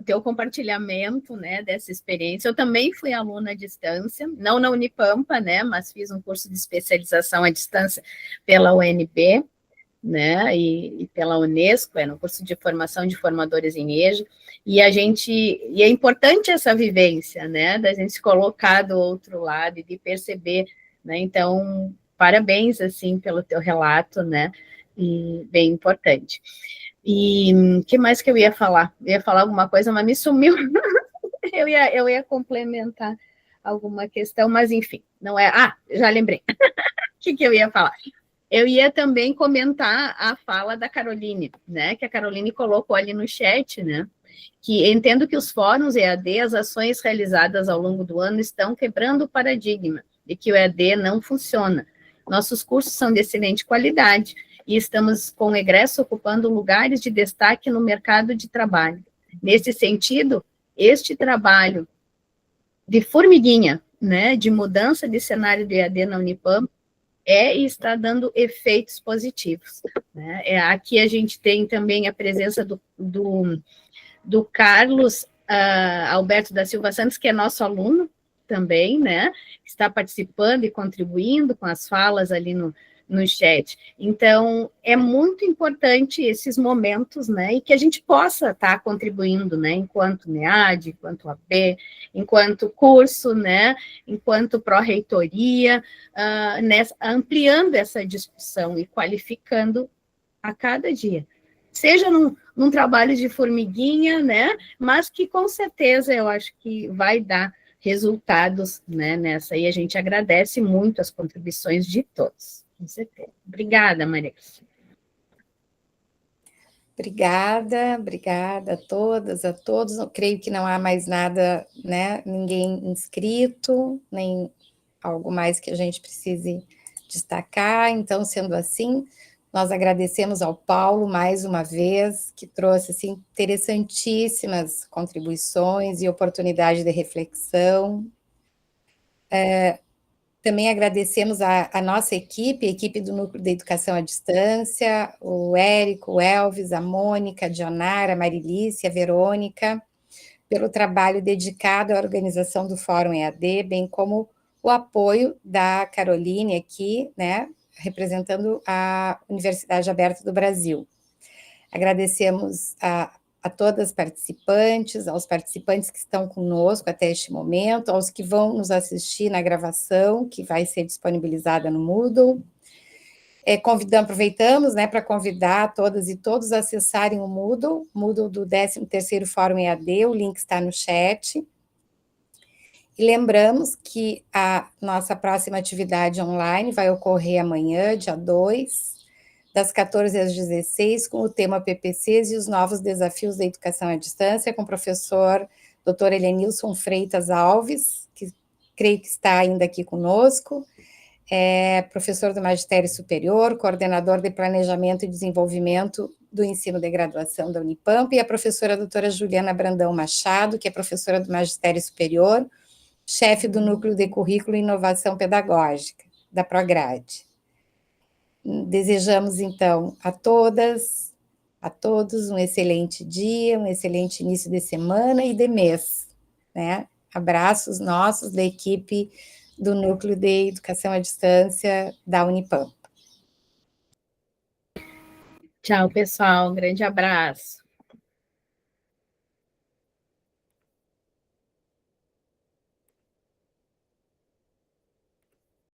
teu compartilhamento, né, dessa experiência. Eu também fui aluna à distância, não na Unipampa, né, mas fiz um curso de especialização à distância pela UNB, né, e pela Unesco, no curso de formação de formadores em EJA, e é importante essa vivência, né, da gente se colocar do outro lado e de perceber, né, então, parabéns, assim, pelo teu relato, né, e bem importante. E o que mais que eu ia falar? Eu ia falar alguma coisa, mas me sumiu. eu ia complementar alguma questão, mas enfim, não é. Ah, já lembrei. O que eu ia falar? Eu ia também comentar a fala da Caroline, né? Que a Caroline colocou ali no chat, né? Que entendo que os fóruns EAD, as ações realizadas ao longo do ano, estão quebrando o paradigma de que o EAD não funciona. Nossos cursos são de excelente qualidade e estamos com o egresso ocupando lugares de destaque no mercado de trabalho. Nesse sentido, este trabalho de formiguinha, né, de mudança de cenário do EAD na Unipam, e está dando efeitos positivos. Né? Aqui a gente tem também a presença do Carlos Alberto da Silva Santos, que é nosso aluno também, né? Está participando e contribuindo com as falas ali no chat. Então, é muito importante esses momentos, né? E que a gente possa estar contribuindo, né? Enquanto NEAD, enquanto AB, enquanto curso, né? Enquanto pró-reitoria, ampliando essa discussão e qualificando a cada dia. Seja num trabalho de formiguinha, né? Mas que com certeza eu acho que vai dar resultados, né, nessa. E a gente agradece muito as contribuições de todos, com certeza. Obrigada, Maria Cristina. Obrigada a todas, a todos. Eu creio que não há mais nada, né? Ninguém inscrito, nem algo mais que a gente precise destacar. Então, sendo assim, nós agradecemos ao Paulo mais uma vez, que trouxe assim, interessantíssimas contribuições e oportunidade de reflexão. Também agradecemos a nossa equipe, a equipe do Núcleo de Educação à Distância, o Érico, o Elvis, a Mônica, a Dionara, a Marilice, a Verônica, pelo trabalho dedicado à organização do Fórum EAD, bem como o apoio da Caroline aqui, né, representando a Universidade Aberta do Brasil. Agradecemos a todas as participantes, aos participantes que estão conosco até este momento, aos que vão nos assistir na gravação, que vai ser disponibilizada no Moodle. Aproveitamos, né, para convidar todas e todos a acessarem o Moodle do 13º Fórum EAD, o link está no chat. E lembramos que a nossa próxima atividade online vai ocorrer amanhã, dia 2, das 14 às 16, com o tema PPCs e os novos desafios da educação à distância, com o professor Dr. Helenilson Freitas Alves, que creio que está ainda aqui conosco, professor do Magistério Superior, coordenador de Planejamento e Desenvolvimento do Ensino de Graduação da Unipampa, e a professora doutora Juliana Brandão Machado, que é professora do Magistério Superior, chefe do Núcleo de Currículo e Inovação Pedagógica, da Prograde. Desejamos, então, a todas, a todos um excelente dia, um excelente início de semana e de mês, né? Abraços nossos da equipe do Núcleo de Educação à Distância da Unipampa. Tchau, pessoal. Um grande abraço.